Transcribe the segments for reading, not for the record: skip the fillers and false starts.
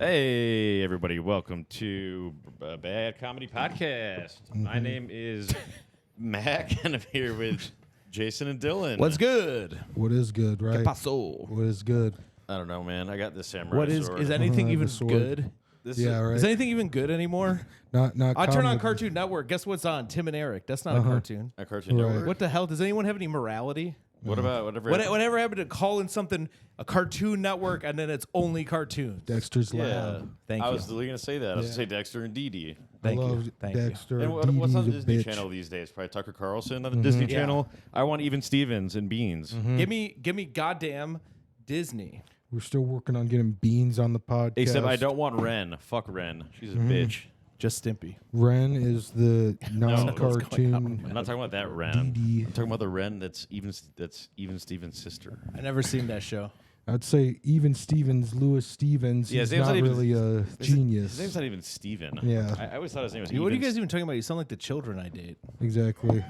Hey, everybody. Welcome to Bad Comedy Podcast. My name is Mac, and I'm here with Jason and Dylan. What's good? What is good, right? ¿Qué pasó? What is good? I don't know, man. I got this samurai What is sword. is anything The even sword. good? This Yeah, right. Is anything even good anymore? Not I turn on comedy. Cartoon Network. Guess what's on? Tim and Eric. That's not a cartoon. a cartoon Right. network? What the hell? Does anyone have any morality? What about whatever? Whatever happened to calling something a Cartoon Network and then it's only cartoons? Dexter's Yeah. Lab. Thank I you. was literally going to say that. I was going to say Dexter and Dee Dee. Thank I you. love Thank you. Dexter. And Dee what's on the Dee's a Disney bitch. Channel these days? Probably Tucker Carlson on the Disney Yeah. Channel. I want Even Stevens and Beans. Give me goddamn Disney. We're still working on getting Beans on the podcast. Except I don't want Ren. Fuck Ren. She's a bitch. Just Stimpy. Ren is the going non-cartoon. I'm not talking about that Ren. Dee Dee. I'm talking about the Ren that's Even Stevens' sister. I never seen that show. I'd say even Stevens, Louis Stevens, Yeah, his he's name's not not even- really a genius. His name's not even Steven. Yeah. I always thought his name was What are you Even guys even talking about? You sound like the children I date. Exactly.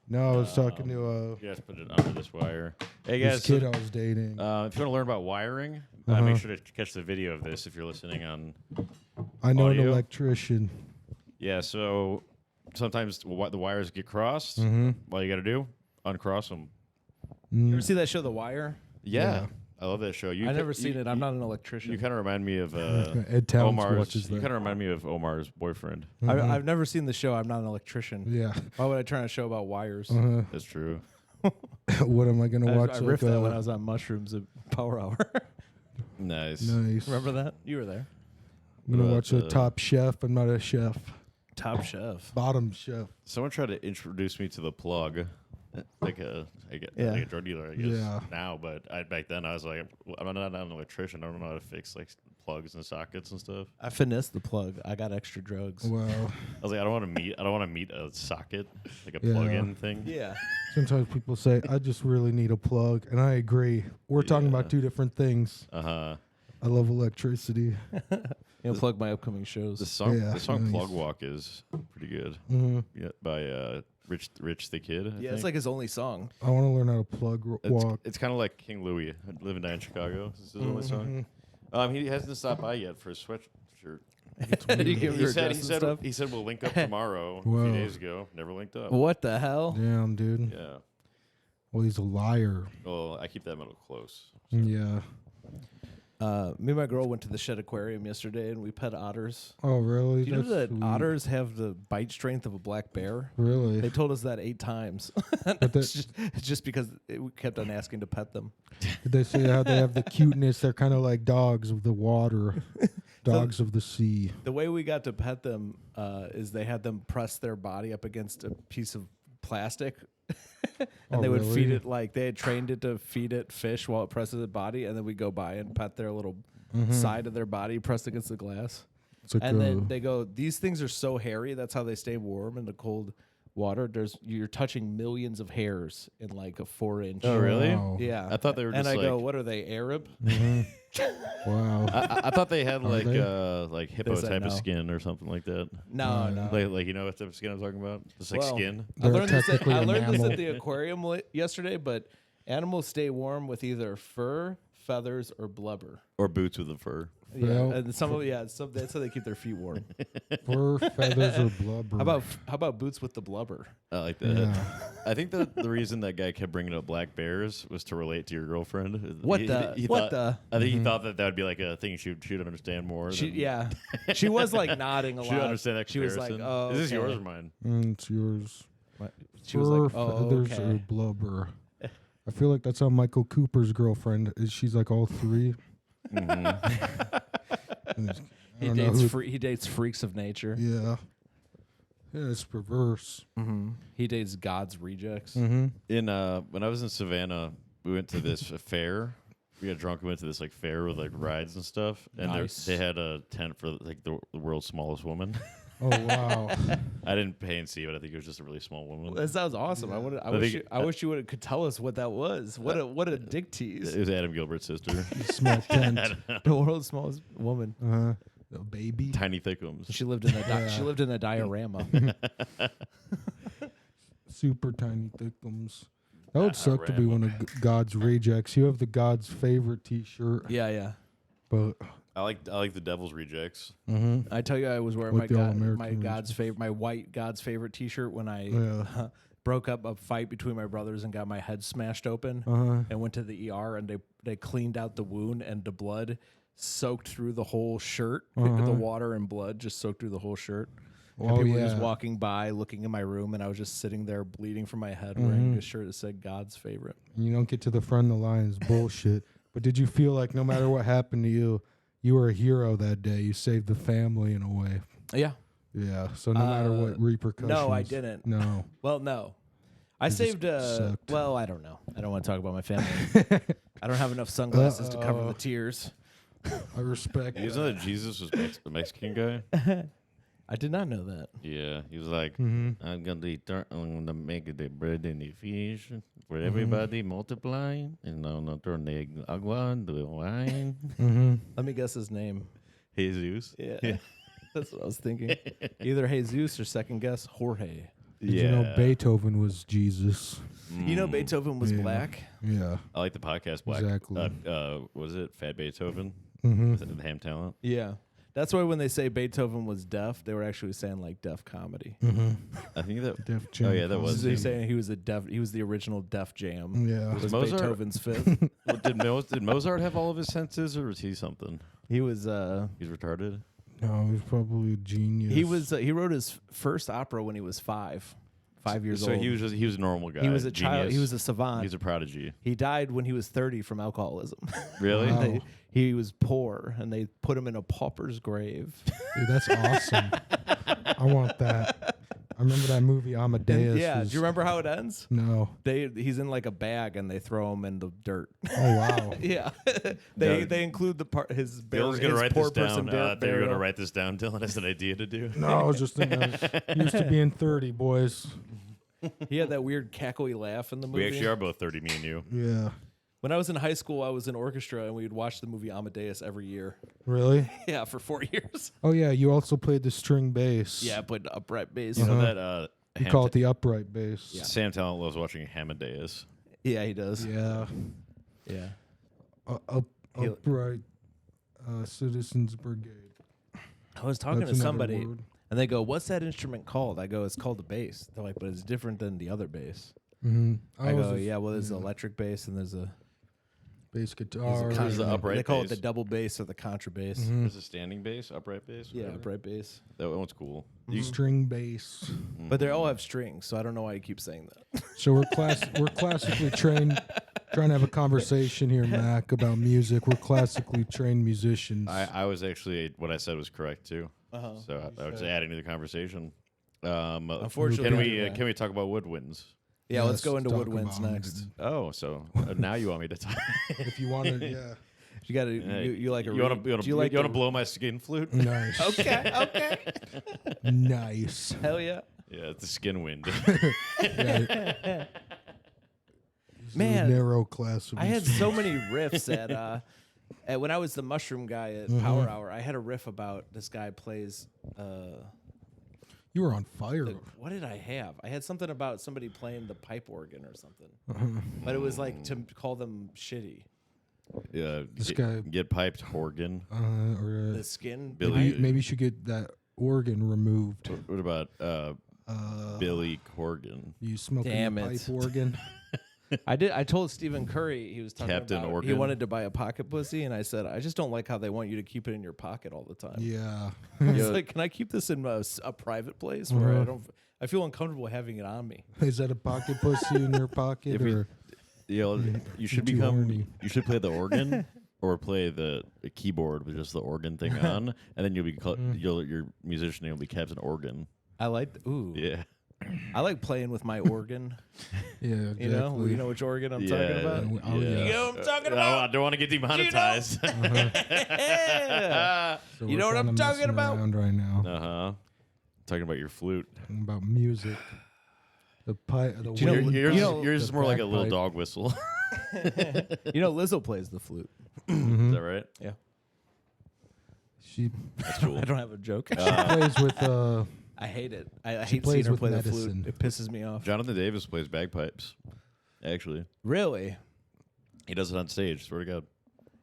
No, I was talking to You guys put it under this wire. Hey this guys, kid so, I was dating. if you want to learn about wiring, make sure to catch the video of this if you're listening on. I know an audio? electrician. Yeah, so sometimes the wires get crossed. All you got to do, uncross them. You ever see that show, The Wire? Yeah, I love that show. I've never seen it. I'm not an electrician. You kind of remind me of Ed Towns Omar's. watches You that. kind of remind me of Omar's boyfriend. I've never seen the show. I'm not an electrician. Yeah. Why would I turn on a show about wires? That's true. What am I going to watch? I like riffed that when I was on mushrooms at Power Hour. Nice. Nice. Remember that? You were there. I'm going to What watch about a Top Chef. I'm not a chef. Top Chef. Bottom Chef. Someone tried to introduce me to the plug, like a drug dealer, I guess. Yeah. Now, but back then I was like, I'm not an electrician. I don't know how to fix like plugs and sockets and stuff. I finessed the plug. I got extra drugs. Wow. I was like, I don't want to meet a socket, like a Yeah. plug-in thing. Yeah. Sometimes people say, I just really need a plug. And I agree. We're talking about two different things. I love electricity. You know, plug my upcoming shows. The song, Yeah, nice. "Plug Walk" is pretty good. Yeah, by Rich the Kid. I Yeah, it's think. like his only song. I want to learn how to plug walk. It's kind of like King Louis, Live and Die in Chicago. This is his only song. He hasn't stopped by yet for a sweatshirt. You give him your address and stuff? He said we'll link up tomorrow. A Whoa. few days ago, never linked up. What the hell? Damn, dude. Yeah. Well, he's a liar. Well, I keep that metal close. Yeah. Me and my girl went to the Shed Aquarium yesterday, and we pet otters. Oh, really? Do you know That's that sweet. otters have the bite strength of a black bear? Really? They told us that 8 times. It's just because we kept on asking to pet them. Did they say how they have the cuteness? They're kind of like dogs of the water, dogs of the sea. The way we got to pet them is they had them press their body up against a piece of plastic. And Oh, they would feed really? it like they had trained it to feed it fish while it presses its body, and then we go by and pet their little side of their body pressed against the glass. It's like And then they go, these things are so hairy. That's how they stay warm in the cold water. You're touching millions of hairs in like a 4-inch. Oh, really? Wow. Yeah. I thought they were And just I go, like- what are they, Arab? Wow. I thought they had like they? hippo said type of no. skin or something like that. No, no. Like you know what type of skin I'm talking about? Just like Well, skin. I They're learned this technically a at mammal. the aquarium yesterday, but animals stay warm with either fur, feathers, or blubber. Or boots with the fur. Yeah, Well, and that's how they keep their feet warm. Fur, feathers, or blubber. How about boots with the blubber? I like that. Yeah. I think the reason that guy kept bringing up black bears was to relate to your girlfriend. What He what thought- I think he thought that would be like a thing she'd understand more. She, than- yeah, she was like nodding a She'd lot. understand that She was comparison. like, "Oh, is this okay." yours or mine? It's yours. What? She was Fur, like, "Oh, feathers, or okay." blubber. I feel like that's how Michael Cooper's girlfriend is. She's like all three. He dates freaks of nature. Yeah. Yeah, it's perverse. He dates God's rejects. In when I was in Savannah, we went to this fair. We got drunk and went to this like fair with like rides and stuff. And Nice. they had a tent for like the world's smallest woman. Oh, wow. I didn't pay and see, but I think it was just a really small woman. That sounds awesome. I wish you could tell us what that was. What a dick tease. It was Adam Gilbert's sister. Small tent. The world's smallest woman. A baby. Tiny thickums. She lived in a she lived in a diorama. Super tiny thickums. That would suck to be one of God's rejects. You have the God's favorite T-shirt. Yeah. But I like the Devil's Rejects. I tell you, I was wearing Like the All-American my white God's favorite T-shirt when I broke up a fight between my brothers and got my head smashed open and went to the ER, and they cleaned out the wound, and the blood soaked through the whole shirt. The water and blood just soaked through the whole shirt. And people were just walking by, looking in my room, and I was just sitting there bleeding from my head, wearing a shirt that said God's favorite. You don't get to the front of the line is bullshit. But did you feel like no matter what happened to you, you were a hero that day? You saved the family in a way. Yeah. Yeah. So no matter what repercussions. No, I didn't. No. Well, no. I saved. Well, I don't know. I don't want to talk about my family. I don't have enough sunglasses to cover the tears. I respect. You know that Jesus was the Mexican guy? I did not know that. Yeah, he was like, I'm gonna make the bread and the fish for everybody, multiply, and I'm gonna turn the agua into wine. Let me guess his name. Jesus. Yeah. That's what I was thinking. Either Jesus or second guess Jorge. Did you know Beethoven was Jesus? You know Beethoven was black? Yeah. I like the podcast Black. Exactly. Was it Fat Beethoven? Mhm. The Ham Talent? Yeah. That's why when they say Beethoven was deaf, they were actually saying like deaf comedy. I think that. Def Jam. Oh yeah, that was. They're saying he was the original Def Jam. Yeah. It was Mozart? Beethoven's fifth. Well, did Mozart have all of his senses, or was he something? He was He's retarded. No, he's probably a genius. he wrote his first opera when he was 5 years So old. he was a normal guy. He was a child. Genius. He was a savant. He's a prodigy. He died when he was 30 from alcoholism. Really? Wow. He was poor, and they put him in a pauper's grave. Dude, that's awesome. I want that. I remember that movie Amadeus. Yeah, do you remember how it ends? No. He's in like a bag, and they throw him in the dirt. Oh wow. Yeah, they include the part his Dylan's gonna write this down. You're gonna write this down. Dylan has an idea to do. No, I was just thinking. Used to being 30, boys. He had that weird cackly laugh in the movie. We actually are both 30, me and you. Yeah. When I was in high school, I was in orchestra, and we would watch the movie Amadeus every year. Really? Yeah, for 4 years. Oh yeah. You also played the string bass. Yeah, I played the upright bass. You know that You call it the upright bass. Yeah. Sam Talent loves watching Amadeus. Yeah, he does. Yeah. Yeah. Upright Citizens Brigade. I was talking That's to another somebody, word. and they go, "What's that instrument called?" I go, "It's called the bass." They're like, "But it's different than the other bass." Mm-hmm. I go, "Yeah, well, there's an electric bass, and there's a bass guitar. There's the upright They call it bass. the double bass or the contrabass. There's a standing bass, upright bass. Yeah, whatever. upright bass. That one's cool. String bass. But they all have strings, so I don't know why you keep saying that. So we're classically trained. Trying to have a conversation here, Mac, about music. We're classically trained musicians. I was actually what I said was correct too. So I was adding to the conversation. Unfortunately, can we talk about woodwinds? Yeah, let's go into talk woodwinds about next. it. Oh, so now you want me to talk? If you want to, yeah. You got to you like a you want to blow my skin flute? Nice. Okay. Nice. Hell yeah. Yeah, it's a skin wind. Yeah. Man, narrow class of I had so many riffs at when I was the mushroom guy at Power Hour. I had a riff about this guy plays. You were on fire. What did I have? I had something about somebody playing the pipe organ or something, but it was like to call them shitty. Yeah, This guy- get piped organ. Or The skin. Billy- maybe you should get that organ removed. What about Billy Corgan? You smoking Damn a it. pipe organ? I told Stephen Curry he was talking Captain about Organ. he wanted to buy a pocket pussy, and I said I just don't like how they want you to keep it in your pocket all the time. Yeah. He's like, can I keep this in a private place where I feel uncomfortable having it on me? Is that a pocket pussy in your pocket? If you- Or you should too horny. You should play the organ or play the keyboard with just the organ thing on, and then you'll be your musician will be Captain Organ. I like ooh. Yeah. I like playing with my organ. yeah, exactly. You know which organ I'm talking about? Oh, yeah. You know what I'm talking I about? don't want to get demonetized. Yeah. So You we're know what I'm kinda talking messing about? around right now. Talking about your flute. Talking about music. The pipe. The you know- wind- Yours is the more like a little bagpipe. dog whistle. You know Lizzo plays the flute. Is that right? Yeah. She That's cool. I don't have a joke. plays with I hate it. I She hate plays seeing her with play medicine. the flute. It pisses me off. Jonathan Davis plays bagpipes. Actually, Really? he does it on stage. Swear to God.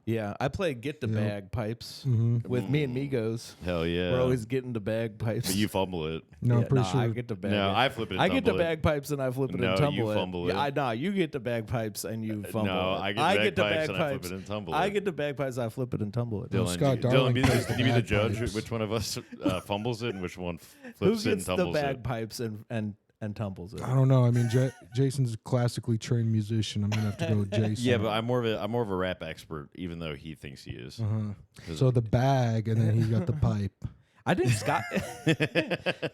Yeah, I play Get the Bagpipes Mm-hmm. with me and Migos. Hell yeah. We're always getting the bagpipes. But you fumble it. No, I'm pretty I sure. get the bag. No, I flip it and I get the tumble it. bagpipes and I flip it and tumble you it. fumble it. Yeah, you get the bagpipes and you fumble No, it. I get the bagpipes and I flip it and tumble it. I get the bagpipes, I flip it and tumble it. No, Dylan, Scott Dylan, Darling be plays the, the you be the judge. bagpipes. Which one of us fumbles it and which one Who flips it and gets the tumbles it? bagpipes and tumbles it? I don't know. I mean, Jason's a classically trained musician. I'm gonna have to go with Jason. Yeah, but I'm more of a rap expert, even though he thinks he is. So the bag, and then he's got the pipe. I think Scott.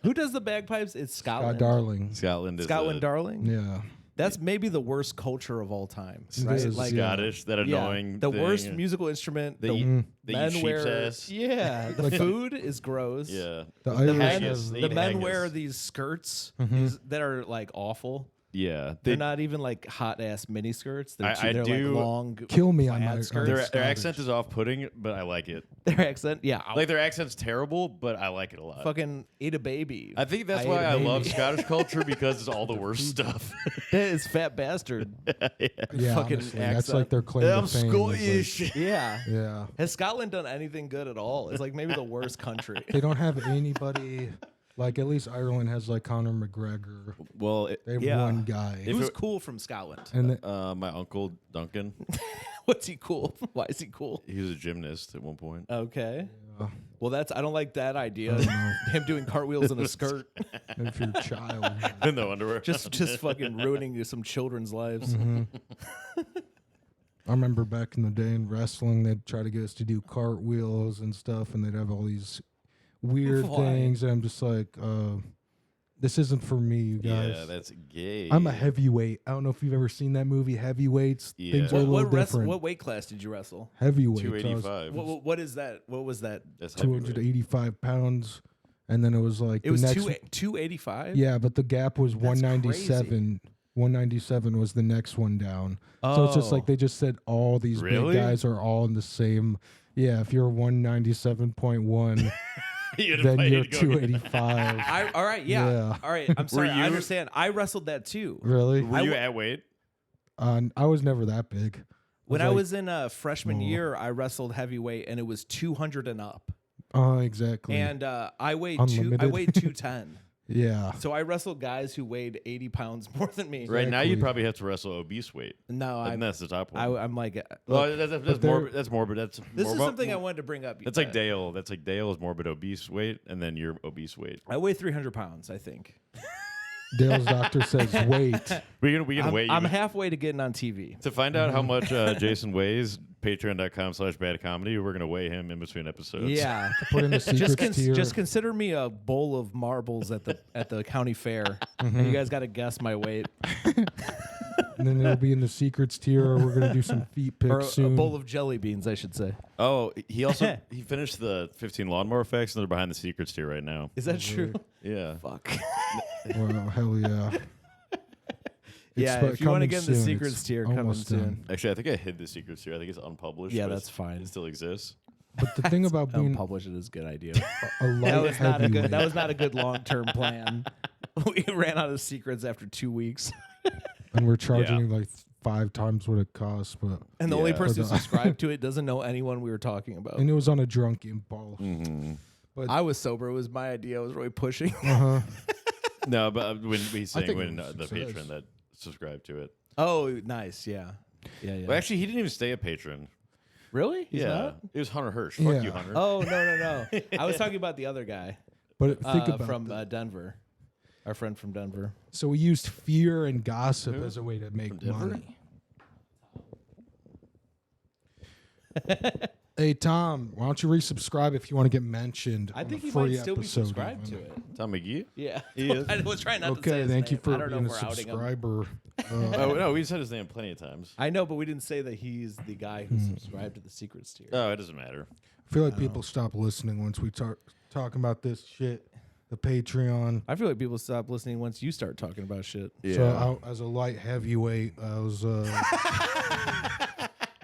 Who does the bagpipes? It's Scotland. Scott Darling. Scotland is Scotland Darling. Yeah. That's maybe the worst culture of all time. Right? is, Like Scottish, that annoying. the thing. worst musical instrument. They The eat, they men eat sheep's wear. ass. Yeah, the food is gross. Yeah. The The Irish men, haggis. They the eat men haggis. wear these skirts that are like awful. Yeah. They're not even like hot ass mini skirts. They're, I they're do- like long. Kill me on plaid my skirts. Their Scottish. accent is off-putting, but I like it. Their accent, yeah. Like their accent's terrible, but I like it a lot. Fucking ate a baby. I think that's ate why a I baby. love Scottish culture because it's all the worst stuff. That is fat bastard. Yeah, fucking honestly, that's accent. like their claim I'm to fame. is like- Scottish. Yeah. yeah. Has Scotland done anything good at all? It's like maybe the worst country. They don't have anybody. Like at least Ireland has like Conor McGregor. Well, They have Yeah. one guy. Who's cool from Scotland? And my uncle Duncan, What's he cool? Why is he cool? he was a gymnast at one point. Okay. Well, I don't like that idea. Him doing cartwheels in a skirt, if you're a child. In the underwear. just fucking ruining some children's lives. I remember back in the day in wrestling, they'd try to get us to do cartwheels and stuff, and they'd have all these weird Why? things. And I'm just like, this isn't for me, you guys. Yeah, that's gay. I'm a heavyweight. I don't know if you've ever seen that movie, Heavyweights. Yeah. Things are a little different. What weight class did you wrestle? Heavyweight. 285. What is that? What was that? That's heavyweight. 285 pounds. And then it was like It was next 285. Yeah, but the gap was That's 197. 197 was the next one down. So it's just like they just said all these Really? big guys are all in the same. Yeah, if you're 197.1, then you're 285. All right, yeah. Yeah. All right, I'm sorry. I you- understand. I wrestled that too. Really? Were you at weight? I was never that big. When like- I was in freshman year, I wrestled heavyweight, and it was 200 and up. Exactly. And I weighed Unlimited. 210. yeah. So I wrestled guys who weighed 80 pounds more than me. Right now, you'd Exactly. probably have to wrestle obese weight. No, And that's the top one. I'm like, well, look, that's morbid. That's morbid. That's this is more- something I wanted to bring up. That's like Dale. That's like Dale is morbid obese weight, and then you're obese weight. I weigh 300 pounds, I think. Dale's doctor says wait. We can wait. I'm halfway to getting on TV. To find out how much Jason weighs, patreon.com/badcomedy. We're gonna weigh him in between episodes. Yeah. Put in the secrets tier. Just consider me a bowl of marbles at the county fair, and you guys got to guess my weight. And then it'll be in the secrets tier. We're gonna do some feet pics Or a soon. bowl of jelly beans, I should say. Oh, he also he finished the 15 lawnmower facts, and they're behind the secrets tier right now. Is that true? Yeah. Fuck. Well, hell yeah. Yeah, It's if you want to coming get in the soon. secrets It's tier, coming almost soon. done. Actually, I think I hid the secrets tier. I think it's unpublished. Yeah, but that's fine. It still exists. But the thing about being Unpublished it is a good idea. a light That was not a good. heavyweight, That was not a good long term plan. We ran out of secrets after 2 weeks, and we're charging like 5 times what it costs, but and the only Yeah. person who For the- subscribed to it doesn't know anyone we were talking about. and it was on a drunk impulse. Mm-hmm. I was sober. It was my idea. I was really pushing. Uh-huh. No, but when he's I saying think when it was the success. patron that subscribed to it. Oh, nice. Yeah. Yeah. Well, actually, he didn't even stay a patron. Really? He's yeah, not? it was Hunter Hirsch. Fuck Yeah. you, Hunter. Oh no. I was talking about the other guy But think about from that. Denver. Our friend from Denver. So we used fear and gossip as a way to make Denver? money. Hey Tom, why don't you resubscribe if you want to get mentioned? I on think a he free might still be episode subscribed of to it. it. Tom McGee. Yeah. He is. I was trying not to say Okay, his thank you name. for I don't know being if a we're outing him. subscriber. Oh no, we said his name plenty of times. I know, but we didn't say that he's the guy who subscribed to the secrets tier. Oh, it doesn't matter. I feel like people stop listening once we talk talking about this shit. The Patreon. I feel like people stop listening once you start talking about shit. So as a light heavyweight, I was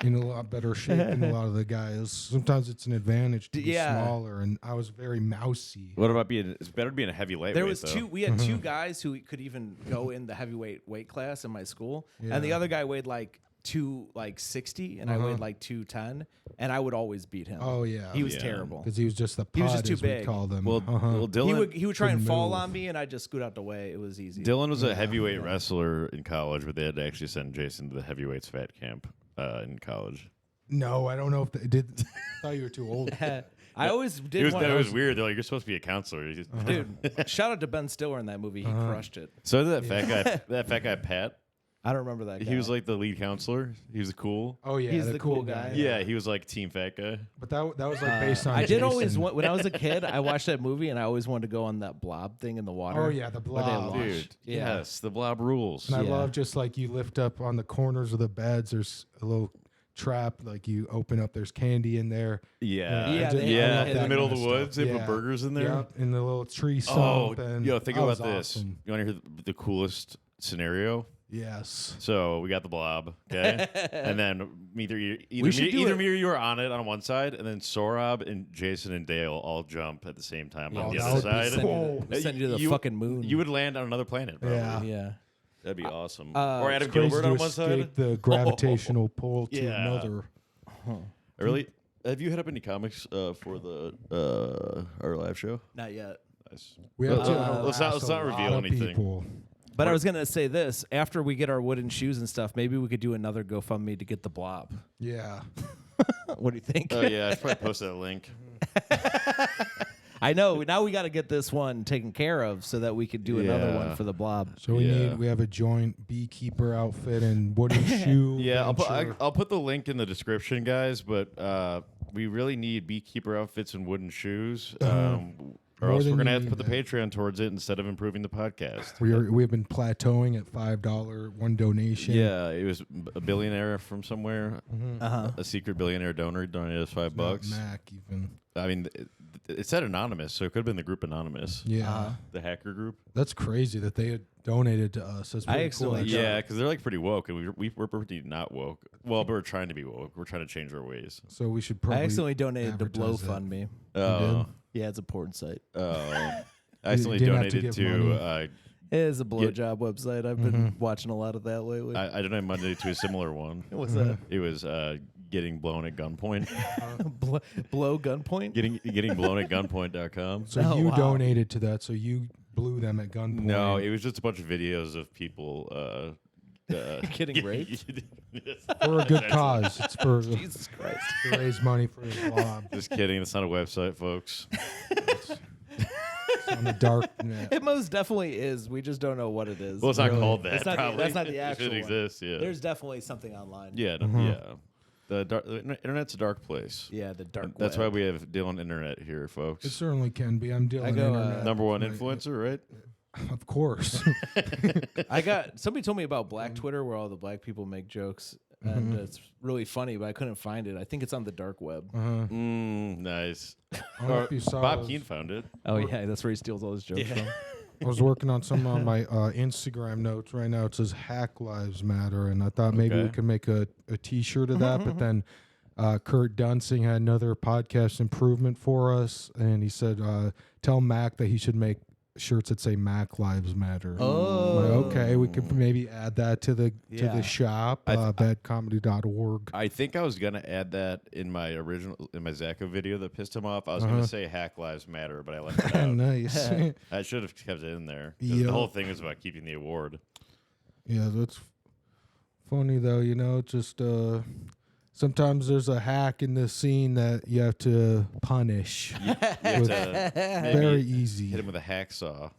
in a lot better shape than a lot of the guys. Sometimes it's an advantage to be Yeah. smaller, and I was very mousy. What about being? It's better being a heavy lightweight. There was though. we had two guys who could even go in the heavyweight weight class in my school, and the Yeah. other guy weighed like 260 and I weighed like 210, and I would always beat him. Oh yeah, He was terrible. because he was just He was just too big. Call them. Well, Dylan, He would try and fall move. on me, and I'd just scoot out the way. It was easy. Dylan was a heavyweight wrestler in college, but they had to actually send Jason to the heavyweights fat camp in college. No, I don't know if they did. I thought you were too old. I always did. It was weird. They're like, you're supposed to be a counselor. Dude, shout out to Ben Stiller in that movie. He crushed it. So did that fat guy Pat. I don't remember that guy. He was like the lead counselor. He was cool. Oh yeah, He's the cool guy. Yeah, he was like team fat guy. But that was like based on. I did Jason. always when I was a kid, I watched that movie and I always wanted to go on that blob thing in the water. Oh yeah, the where they blob. launched. Dude, Yeah. yes, the blob rules. And I Yeah. love just like you lift up on the corners of the beds. There's a little trap, like you open up. There's candy in there. Yeah, Yeah, they- yeah. I love In the that middle of kind the of woods, stuff. they put Yeah. burgers in there. Yep, in the little tree Oh, stump. And yo, think that about was this. awesome. You want to hear the coolest scenario? Yes. So we got the blob, okay, and then either me or you are on it on one side, and then Sorab and Jason and Dale all jump at the same time on the that other would be side. sick. Cool. Send you to the fucking moon. You would land on another planet, probably. Yeah. Yeah. That'd be awesome. uh, or Adam It's crazy Gilbert to on one side. escape the gravitational pull to Yeah. another. Really? Have you hit up any comics for the our live show? Not yet. Nice. We have to let's harass not a reveal lot of anything. people. But I was gonna say this: after we get our wooden shoes and stuff, maybe we could do another GoFundMe to get the blob. Yeah. What do you think? Oh yeah, I should probably post that link. I know. Now we got to get this one taken care of so that we could do another Yeah. one for the blob. So we have a joint beekeeper outfit and wooden shoe. Yeah, venture. I'll put the link in the description, guys. But we really need beekeeper outfits and wooden shoes, or More else we're than gonna you have to need put the that. Patreon towards it instead of improving the podcast. We've been plateauing at $5 one donation. Yeah, it was a billionaire from somewhere, Uh-huh. a secret billionaire donor donated us $5. Mac even. I mean, it said anonymous, so it could have been the group anonymous, Yeah. the hacker group. That's crazy that they had donated to us. That's pretty actually cool. like actually. Yeah, because they're like pretty woke, and we're pretty not woke. Well, but we're trying to be woke. We're trying to change our ways. So we should probably. I accidentally donated to advertise that. BlowFundMe. Oh, Yeah, it's a porn site. I accidentally didn't have to donated give to. money. It is a blowjob website. I've been watching a lot of that lately. I donated Monday to a similar one. What's that? It was getting blown at gunpoint. Blow gunpoint? getting blown at gunpoint.com. So Oh, you wow. donated to that. So you blew them at gunpoint. No, it was just a bunch of videos of people Getting raped? for a good cause. It's for Jesus Christ. to raise money for the blob. Just kidding. It's not a website, folks. It's on the dark net. It most definitely is. We just don't know what it is. Well, it's not Really? called that. That's not the- probably. that's not the It actual should one. exist. Yeah. There's definitely something online. Yeah. Yeah. The internet's a dark place. Yeah, the dark That's web. why we have Dylan Internet here, It folks. certainly can be. I'm dealing I go, internet. Number one Right. influencer, right? Of course. Somebody told me about Black Twitter where all the black people make jokes. And it's really funny, but I couldn't find it. I think it's on the dark web. Nice. I don't know if you saw Bob those. Keane found it. Oh, yeah, that's where he steals all his jokes from. I was working on some on my Instagram notes right now. It says Hack Lives Matter, and I thought maybe we Okay. could make a T-shirt of that. But then Kurt Dunsing had another podcast improvement for us, and he said, tell Mac that he should make shirts that say Mac Lives Matter. Oh. I'm like, okay, we could maybe add that to the Yeah. shop, badcomedypodcast.org. I think I was gonna add that in my Zacko video that pissed him off. I was gonna say Hack Lives Matter, but I left it out. Nice. I should have kept it in there. 'Cause Yeah. The whole thing was about keeping the award. Yeah, that's funny though. You know, just sometimes there's a hack in the scene that you have to punish. You have to maybe Very easy. hit him with a hacksaw.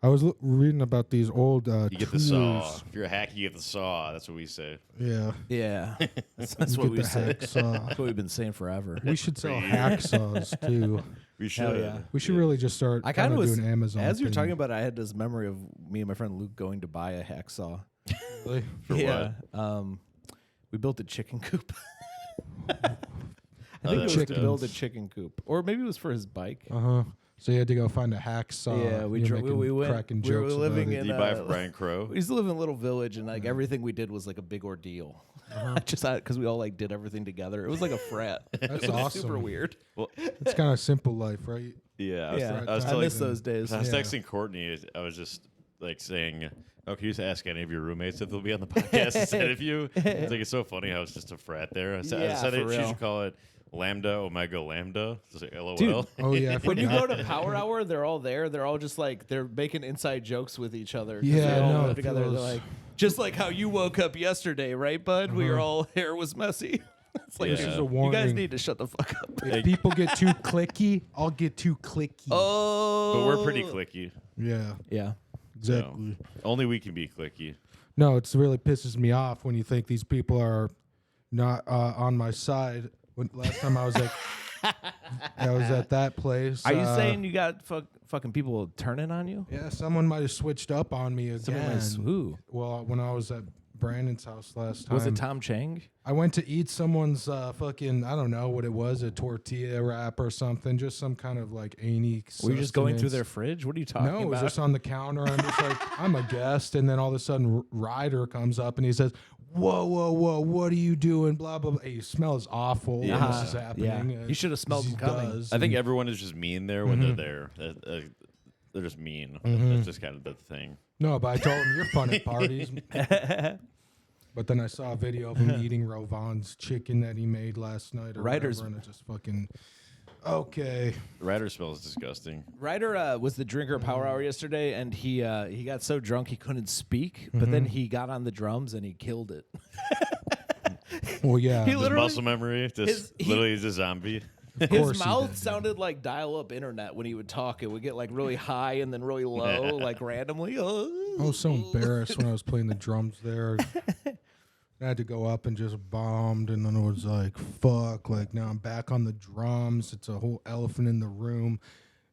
I was reading about these old You get the saw. tools. If you're a hack, you get the saw. That's what we say. Yeah, Yeah. That's you what get we the say. hacksaw. That's what we've been saying forever. We should sell hacksaws too. We should. yeah. We should really just start I kind of was, doing Amazon. as you're thing. talking about it, I had this memory of me and my friend Luke going to buy a hacksaw. Really? For yeah. We built a chicken coop. I think Oh, it was to chickens. build a chicken coop. Or maybe it was for his bike. So you had to go find a hacksaw. Yeah, we You're went. cracking We were jokes about living it. in. Did you buy it from Brian Crow? We used to live in a little village, and like everything we did was like a big ordeal. Just because we all like did everything together. It was like a frat. That's It was awesome. super weird. Well, It's kind of simple life, right? yeah. Yeah, I was I telling miss those days. I was Yeah. texting Courtney. I was just like saying, Oh, can you just ask any of your roommates if they'll be on the podcast instead of you? It's so funny how it's just a frat there. I said for she real. should call it Lambda Omega Lambda. Just like LOL. Dude. Oh yeah, When you go to Power Hour, they're all there. They're all just like they're making inside jokes with each other. 'Cause Yeah, they all no, live it together. They're feels- like just like how you woke up yesterday, right, bud? We were all hair was messy. It's like Yeah. this is a you guys warning. need to shut the fuck up. If people get too clicky, I'll get too clicky. Oh, But we're pretty clicky. Yeah, Yeah. exactly. Only we can be clicky. No, it's really pisses me off when you think these people are not on my side. When last time I was like, I was at that place. Are you saying you got fucking people turning on you? Yeah, someone might have switched up on me again. Who? Well, when I was at Brandon's house last time, Was it Tom Chang? I went to eat someone's fucking, I don't know what it was, a tortilla wrap or something, just some kind of like any. Were you just going through sustenance. their fridge? What are you talking No, it was about? just on the counter. I'm just like, I'm a guest, and then all of a sudden, Ryder comes up and he says, "Whoa, whoa, whoa! What are you doing?" Blah blah blah. Hey, you smell is awful. Yeah. When this is happening. You should have smelled He them coming. does, I think and- everyone is just mean there when they're there. They're just mean. That's just kind of the thing. No, but I told him you're fun at parties. But then I saw a video of him eating Rovon's chicken that he made last night. Or Ryder's- whatever, and it just fucking okay. Ryder smells disgusting. Ryder was the drinker at Power Hour yesterday, and he got so drunk he couldn't speak. But then he got on the drums and he killed it. Well, yeah. He Just literally- muscle memory. Literally, he's a zombie. Of His course he mouth did. sounded like dial-up internet when he would talk. It would get like really high and then really low, like randomly. I was so embarrassed when I was playing the drums there. I had to go up and just bombed, and then it was like, fuck, like now I'm back on the drums. It's a whole elephant in the room.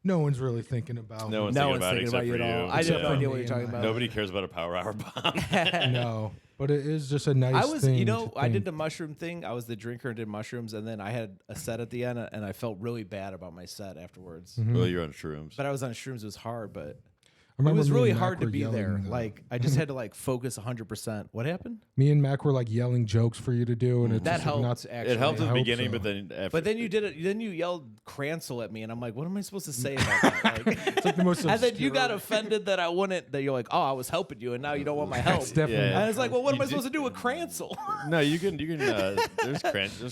No one's really thinking about No me. one's No thinking one's about it thinking except about you for at all. you. I Except have no for idea me what you're talking and about. Nobody cares about a Power Hour bomb. No, but it is just a nice I was, thing. you know, to I did think. the mushroom thing. I was the drinker and did mushrooms, and then I had a set at the end, and I felt really bad about my set afterwards. Mm-hmm. Well, you're on shrooms. But I was on shrooms. It was hard, but I it remember was me really and Mac hard to were be there. yelling, Like I just had to like focus 100%. What happened? Me and Mac were like yelling jokes for you to do, and it's That just helped. not. Actually, It helped at I the hope beginning, so. but then after. But then you did it. Then you yelled "Cransel" at me, and I'm like, "What am I supposed to say about that?" Like, It's like the most. and then you got obscure- offended that I wouldn't. That you're like, "Oh, I was helping you, and now you don't want my help." It's definitely. Yeah. And I was like, "Well, what am You I supposed to do with Cransel?" no, you can. There's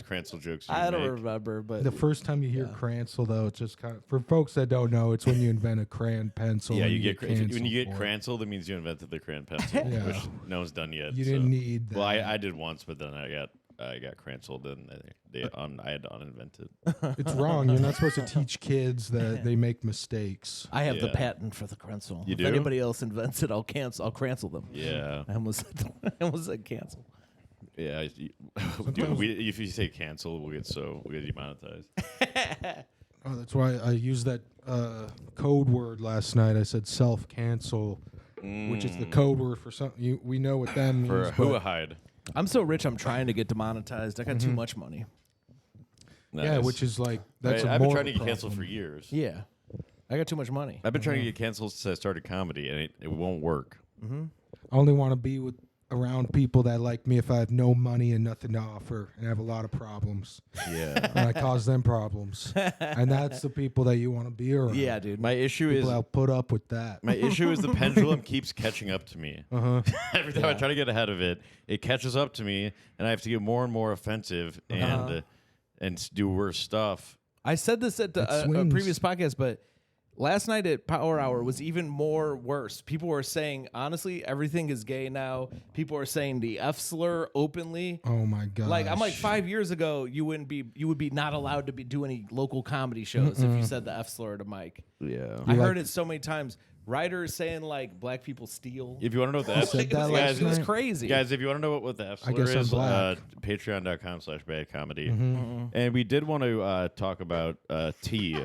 Cransel jokes. You I can don't make. remember, but The first time you hear Cransel, though, it's just kind of for folks that don't know. It's when you invent a crayon pencil. Yeah, and you get when you canceled get for it. Cransel, that means you invented the crayon pencil, Yeah. which no one's done yet. You so. didn't need that. Well, I did once, but then I got Cranseled, and I had to uninvent it. It's wrong. You're not supposed to teach kids that they make mistakes. I have the Yeah. patent for the Cransel. You if do? anybody else invents it, I'll Cransel them. Yeah, I almost said cancel. yeah. Dude, if you say cancel, we'll get demonetized. Oh, that's why I used that code word last night. I said self-cancel, which is the code word for something. We know what that means. For but- who hide. I'm so rich. I'm trying to get demonetized. I got too much money. Yeah, which is like that's Right, a I've been more trying to of a get canceled for problem. years. Yeah, I got too much money. I've been trying to get canceled since I started comedy, and it won't work. I only want to be around people that like me if I have no money and nothing to offer and have a lot of problems. Yeah. And I cause them problems. And that's the people that you want to be around. Yeah, dude. My issue is People that'll put up with that. my issue is the pendulum keeps catching up to me. Every time I try to get ahead of it, it catches up to me, and I have to get more and more offensive and do worse stuff. I said this at It the a swings. previous podcast, but last night at Power Hour was even more worse. People were saying, honestly, everything is gay now. People are saying the F slur openly. Oh my god. Like I'm like 5 years ago, you would be not allowed to do any local comedy shows if you said the F slur to Mike. Yeah. I heard it so many times. Ryder is saying like black people steal. If you want to know what the F said that guys, last It was night? crazy. guys, if you want to know what the F I guess slur I'm is, black. patreon.com/badcomedy. And we did want to talk about tea.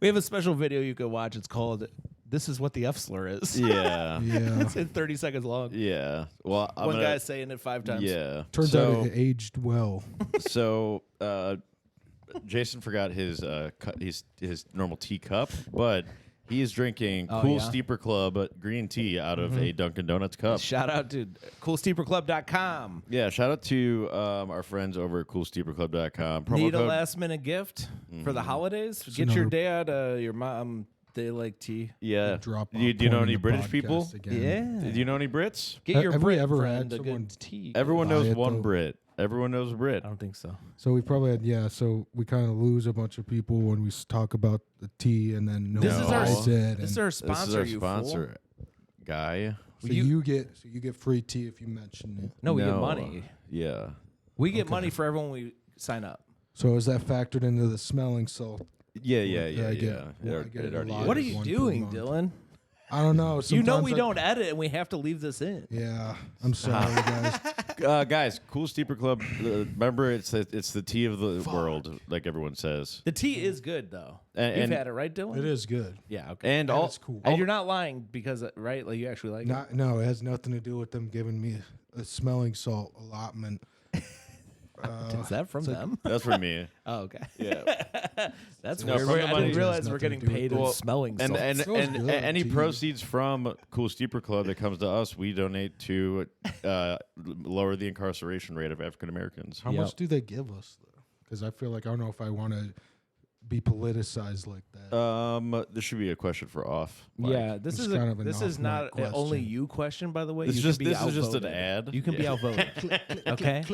We have a special video you can watch. It's called "This Is What the F Slur Is." Yeah. Yeah. It's 30 seconds long. Yeah. Well, I'm One gonna, guy's saying it 5 times. Yeah. Turns so, out it aged well. So Jason forgot his normal teacup, but he is drinking Oh, Cool yeah? Steeper Club green tea out of a Dunkin' Donuts cup. Shout out to coolsteeperclub.com. Yeah, shout out to our friends over at coolsteeperclub.com. Promo Need a code last minute gift for the holidays? Get your another- dad, your mom, They like tea. Yeah. Drop Do you off know point any in the British podcast people? again. Yeah. Do you know any Brits? Get your Have we Brit ever friend had a someone- good tea. Everyone buy knows it, one though. Brit. Everyone knows a Brit. I don't think so. So we probably had, so we kind of lose a bunch of people when we talk about the tea, and then no This one is our buys it. This is and our This sponsor. is our you sponsor, fool. guy. so you get free tea if you mention it. No, we get money. Yeah. We get money for everyone we sign up. So is that factored into the smelling salt? Yeah. I get- It well, I get it a already lot. is. What are is you one per doing, month. Dylan? I don't know. You know Sometimes we don't edit, and we have to leave this in. Yeah, I'm sorry, guys. Guys, Cool Steeper Club. Remember, it's the tea of the world, like everyone says. The tea is good, though. And- You've had it, right, Dylan? It is good. Yeah, okay. And That all is cool. And you're not lying because, right? Like, you actually like it? No, it has nothing to do with them giving me a smelling salt allotment. Is that from them? That's for me. Oh, okay. Yeah. That's No, weird. from the I money didn't realize has we're nothing getting to do with paid it. in Well, smelling And salts. and, Smells and, good, any tea. proceeds from Cool Steeper Club that comes to us, we donate to lower the incarceration rate of African Americans. How much do they give us, though? Because I feel like I don't know if I want to be politicized like that. This should be a question for off. Mike. Yeah, this It's is kind of an this is not off-mic an only question. you question, by the way. This You is can be just just an outvoted. ad. You can be Yeah. outvoted. Okay.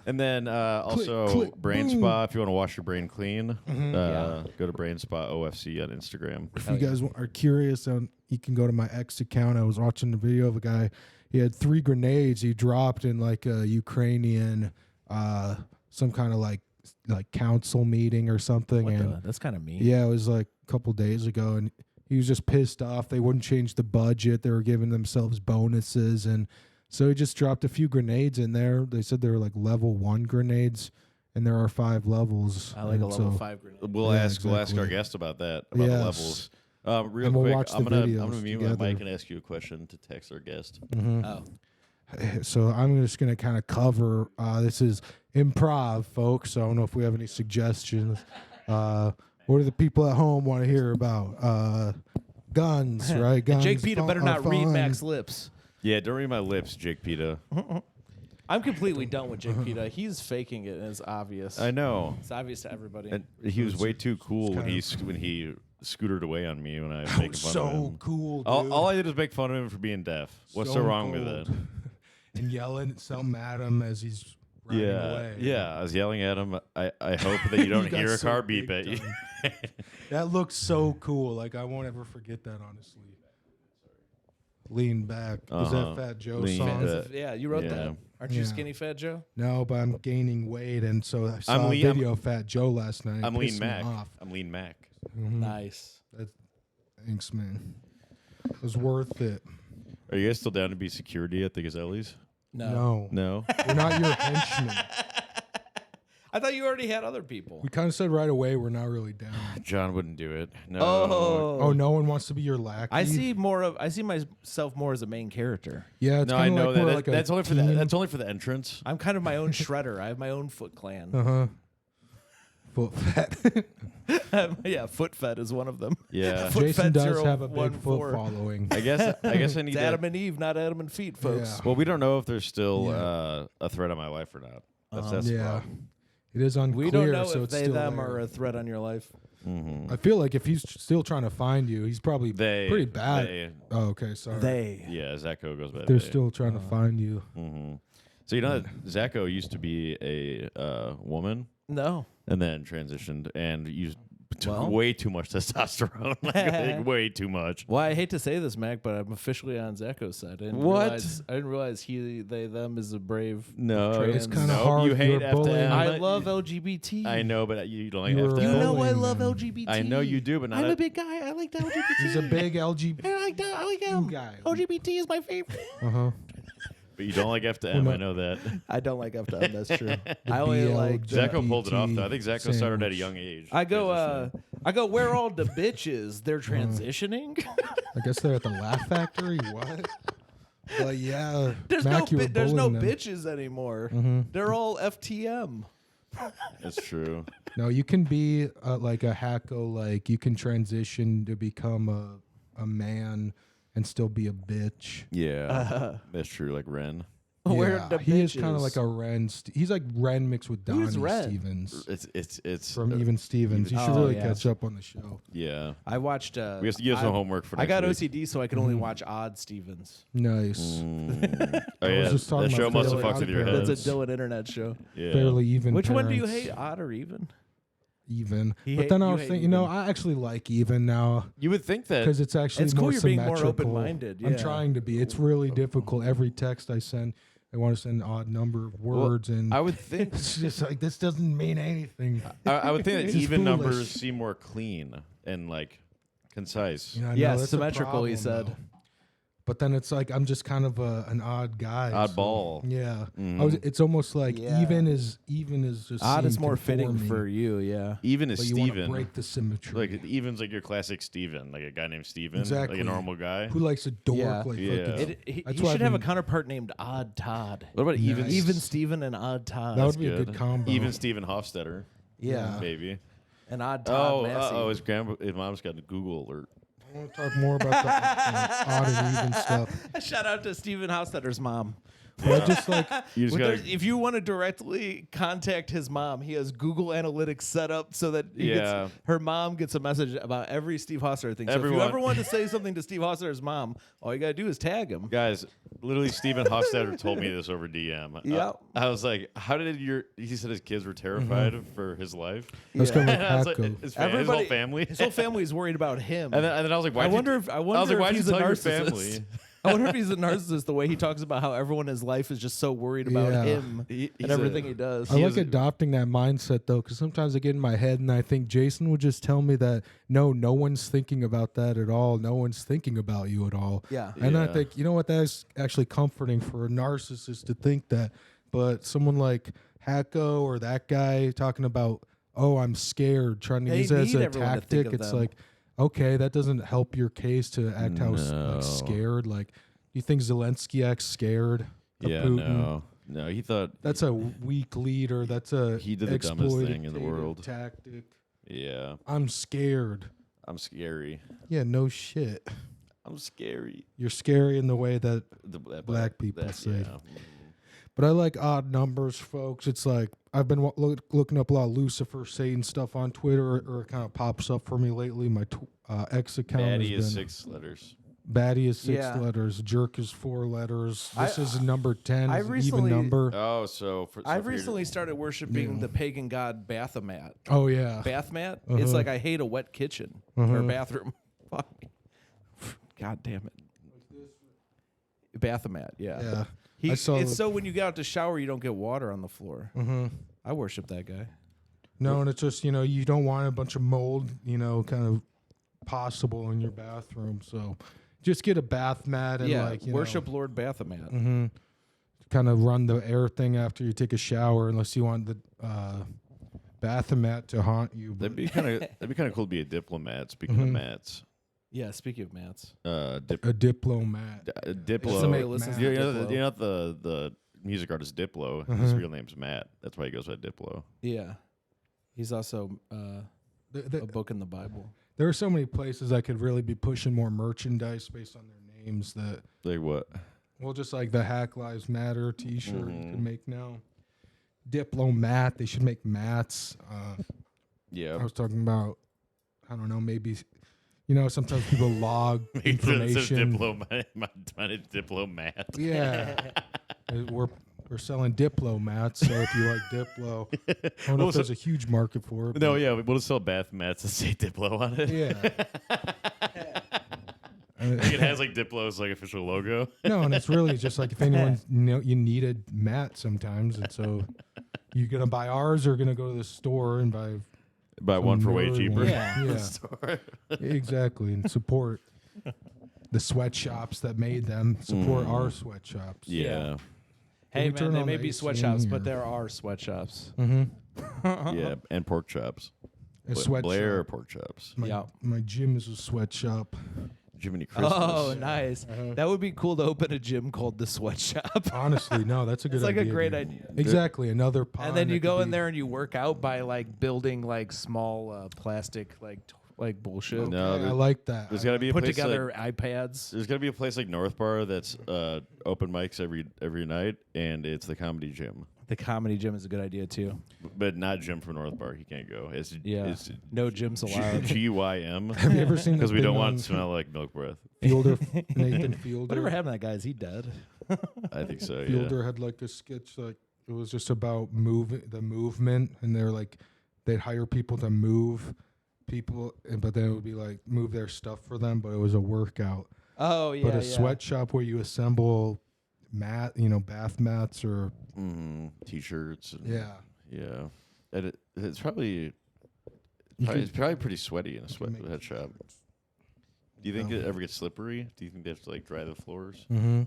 And then also click, Brain boom. Spa. If you want to wash your brain clean, Yeah. go to Brain Spa OFC on Instagram. If you guys are curious, you can go to my X account. I was watching the video of a guy. He had 3 grenades he dropped in like a Ukrainian, some kind of like council meeting or something. And That's kind of mean. yeah, it was like a couple days ago, and he was just pissed off. They wouldn't change the budget. They were giving themselves bonuses, and so he just dropped a few grenades in there. They said they were like level 1 grenades, and there are 5 levels. I like a And level so- 5 grenade. We'll Yeah, ask our exactly. guest about that, about the Yes. levels. Real And we'll quick, watch the I'm gonna videos mute together. my mic and ask you a question to text our guest. Oh. So I'm just going to kind of cover, this is improv, folks. I don't know if we have any suggestions. What do the people at home want to hear about? Guns, right? And Guns Jake Peta better are not read fun. Mac's lips. Yeah, don't read my lips, Jake Peta. I'm completely done with Jake Peta. He's faking it, and it's obvious. I know. It's obvious to everybody. And he was way too cool when kind he scootered away on me when I was That making was fun of so him. cool, dude. All I did was make fun of him for being deaf. What's so wrong with cold. that? And yelling something at him as he's riding away. Yeah. I was yelling at him. I hope that you don't got hear a so car beep big at you. time. That looks so cool. Like, I won't ever forget that, honestly. Lean back. Is that Fat Joe Lean song? back. Yeah, you wrote Yeah. that. Aren't you Yeah. skinny fat Joe? No, but I'm gaining weight, and so I saw I'm a lean- video of Fat Joe last night. I'm It Lean pissed me Mac. off. I'm Lean Mac. Nice. Thanks, man. It was worth it. Are you guys still down to be security at the Gazellies? No. No. We're not your henchmen. I thought you already had other people. We kind of said right away we're not really down. John wouldn't do it. No. Oh, no one wants to be your lackey. I see myself more as a main character. Yeah, it's No, I kinda know like that. we're like a That's only for team. that's only for the entrance. I'm kind of my own shredder. I have my own Foot Clan. Foot fat. Yeah, Foot Fed is one of them. Yeah. Foot Jason Fed does have a 014. big foot following. I guess I need It's to. Adam and Eve, not Adam and Feet, folks. Yeah. Well, we don't know if there's still Yeah. a threat on my life or not. That's the Yeah, problem. it is unclear. We don't know so if it's they still them there. are a threat on your life. I feel like if he's still trying to find you, he's probably They pretty bad. they- Oh, okay, sorry. They. yeah, Zacho goes by. They're they. still trying to find you. So you know that Zacho used to be a woman No. and then transitioned and used took Well. way too much testosterone, like way too much. Well, I hate to say this, Mac, but I'm officially on Zacho's side. I didn't What? realize he, they, them is a brave. No, It's kinda no, hard. You hate You're bullying. FDM. I love LGBT. I know, but you don't like You were FDM. You know I bullying love them. LGBT. I know you do, but not I'm a at- big guy. I like the LGBT. He's a big LGBT I like him. guy. LGBT is my favorite. But you don't like FDM. no. I know that. I don't like FDM. That's true. I only like. Zacho pulled it off though. I think Zacho started at a sandwich. young age. I go. transitioning. Where are all the bitches? They're transitioning. I guess they're at the Laugh Factory. What? But yeah, There's Mac, you were there's no bullying them. bitches anymore. They're all FTM. That's true. No, you can be like a hacko. Like you can transition to become a man and still be a bitch. Yeah, that's true. Like Ren. Where Yeah, the he is bitches? kind of like a Ren. He's like Ren mixed with Who's Donnie Ren? Stevens It's from Even Stevens. You should Oh, really yeah. catch up on the show. yeah. I watched. We have to give some homework for I next got week. OCD, so I can only watch Odd Stevens. Nice. Oh, I was yeah. just talking That show about must have Fairly fucked with your Odd head. That's a Dylan internet show. Yeah. Fairly Even. Which one do you parents. hate, Odd or Even? Even. You But hate- then I you was hate thinking, Even. I actually like Even now You would think that. because it's actually It's more cool you're being more symmetrical. open-minded, I'm yeah. trying to be. It's really difficult. Every text I send, I want to send an odd number of words, and I would think. it's just like this doesn't mean anything. I would think that This is even foolish. numbers seem more clean and like concise. You know, I Yeah, know that's a symmetrical, he problem, said. though. But then it's like I'm just kind of an odd guy. Oddball. So, yeah. Mhm. It's almost like Yeah. even is just Odd is seem more fitting conforming, for you, yeah. Even is but you want to Steven. break the symmetry. Like Even's like your classic Steven, like a guy named Steven, Exactly. like a normal guy. Who likes a dork? Yeah. Like Yeah. fucking- He That's should why I've have a been- counterpart named Odd Todd. What about Even? Nice. Even Steven and Odd Todd. that would be a good combo. Even Steven Hofstetter, yeah. maybe. And Odd Todd Massey. His mom's got a Google alert. I want to talk more about the odd and even stuff. Shout out to Steven Houstetter's mom. But I just like You just gotta, If you want to directly contact his mom, he has Google Analytics set up so that Yeah. her mom gets a message about every Steve Hofstetter thing. So if Everyone. you ever want to say something to Steve Hofstetter's mom, all you got to do is tag him. guys, literally Steven Hofstetter told me this over DM. Yep. I was like, how did he said his kids were terrified for his life. let's go with And I was Pat like, go. his whole family. His whole family is worried about him. And then I was like, why? I wonder if why'd he's you a tell your narcissist. family? I wonder if he's a narcissist. The way he talks about how everyone in his life is just so worried about Yeah. him He's and everything he does. I like is- adopting that mindset though, because sometimes I get in my head and I think Jason would just tell me that no one's thinking about that at all. No one's thinking about you at all. Yeah. And I Yeah. think, you know what, that's actually comforting for a narcissist to think that. But someone like Hacko or that guy talking about, oh, I'm scared, trying to They use it as need a everyone to think tactic, of it's them. like, okay, that doesn't help your case to act how No. scared. Like, do you think Zelensky acts scared of Yeah, Putin? no. He thought That's a weak leader. That's a He did the dumbest thing in the exploitative world. Tactic. yeah, I'm scared. I'm scary. Yeah, no shit. I'm scary. You're scary in the way that. That Black people that- say. yeah. But I like odd numbers, folks. It's like I've been looking up a lot of Lucifer, Satan stuff on Twitter, or it kind of pops up for me lately. My X account Maddie has is been 6 letters. Baddie is 6 Yeah. letters. Jerk is 4 letters. This I- is number 10. I Is an recently- even number. Oh, so for I've recently started worshiping Yeah. the pagan god Baphomet. Oh yeah. Baphomet? Uh-huh. It's like I hate a wet kitchen or bathroom. Fuck. God damn it. Baphomet, yeah. Yeah. He, I saw it's the- so when you get out to shower, you don't get water on the floor. Mm-hmm. I worship that guy. No, and it's just, you don't want a bunch of mold, kind of possible in your bathroom. So just get a bath mat and Yeah, like, worship Lord Baphomet. Mm-hmm. Kind of run the air thing after you take a shower, unless you want the Baphomet to haunt you. That'd But be kind of cool to be a diplomat. Speaking of mats, Yeah, speaking of mats. a diplomat. Diplo. Somebody listens to You Diplo. know the music artist Diplo. His real name's Matt. That's why he goes by Diplo. Yeah. He's also a The- book in the Bible. there are so many places I could really be pushing more merchandise based on their names that, Like what? well, just like the Hack Lives Matter T-shirt you can make now. Diplomat, they should make mats. Yeah. I was talking about, I don't know, maybe, sometimes people log It says information. Diplo. My name's Diplomat. Yeah. We're selling diplomats, so if you like Diplo, I don't know Well, if there's a huge market for it. No, but yeah, we'll just sell bath mats that say Diplo on it. Yeah. It has like Diplo's like official logo. No, and it's really just like if anyone, you need a mat sometimes, and so you're gonna buy ours or gonna go to the store and buy Buy one for way newer cheaper. one. Yeah. Yeah. Store. Exactly, and support the sweatshops that made them. Support our sweatshops. Yeah. Hey, we man, turn they on may the be AC sweatshops, in but here? there are sweatshops. Mm-hmm. Yeah. And pork chops. A sweatshop. Blair pork chops. My, Yeah. my gym is a sweatshop. Jiminy Christmas. Oh, nice. That would be cool to open a gym called the Sweatshop. Honestly, no, that's a good It's like idea. a great dude. idea. Exactly, another pond. And then you that go could in be- there and you work out by like building like small plastic like like bullshit. Okay, No, I like that. There's got to be a Put place together like, iPads. there's got to be a place like North Bar that's open mics every night, and it's the comedy gym. The comedy gym is a good idea too. But not Jim from North Bar. He can't go. It's No gyms allowed. GYM. Have you ever seen Because we don't want on to smell like milk breath. Fielder, Nathan Fielder? Whatever happened to that guy? Is he dead? I think so. Fielder Yeah. had like a sketch like it was just about the movement, and they're like they'd hire people to move people, but then it would be like move their stuff for them, but it was a workout. Oh yeah. But a sweatshop where you assemble bath mats or T-shirts. And yeah. And it's probably pretty sweaty in a sweat shop. Do you think it ever gets slippery? Do you think they have to like dry the floors? Mm-hmm.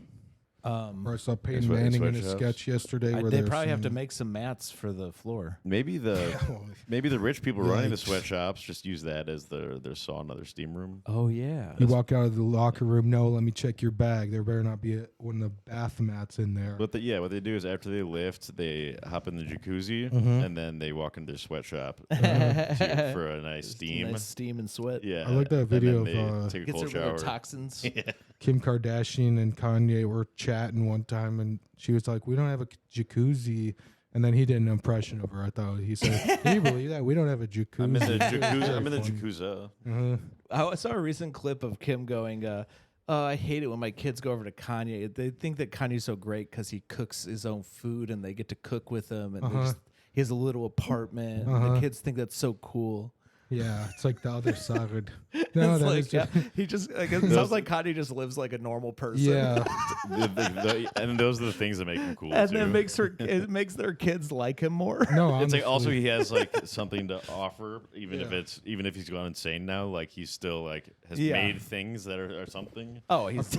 Or I saw Peyton Manning in a sketch yesterday where they probably have to make some mats for the floor. Maybe the rich people running the sweatshops just use that as their sauna, their steam room. Oh yeah. You walk out of the locker room. No, let me check your bag. There better not be one of the bath mats in there. What they do is after they lift, they hop in the jacuzzi and then they walk into their sweatshop for a nice steam. Nice steam and sweat. Yeah, I like that video of take a Gets cold rid of shower. the toxins. Kim Kardashian and Kanye were chatting one time, and she was like, "We don't have a jacuzzi." And then he did an impression of her. I thought he said, "Can you believe that we don't have a jacuzzi?" I'm in the jacuzzi. I'm in the jacuzzi. I saw a recent clip of Kim going, I hate it when my kids go over to Kanye. They think that Kanye's so great because he cooks his own food and they get to cook with him. And he has a little apartment. And the kids think that's so cool. Yeah, it's like the other side. No, It's that like, is just, he just like it sounds like Kanye just lives like a normal person. yeah. And those are the things that make him cool. And too. then it makes their kids like him more. No, It's like also honestly. he has like something to offer, even Yeah. if he's gone insane now. Like he's still like has Yeah. made things that are something. Oh, he's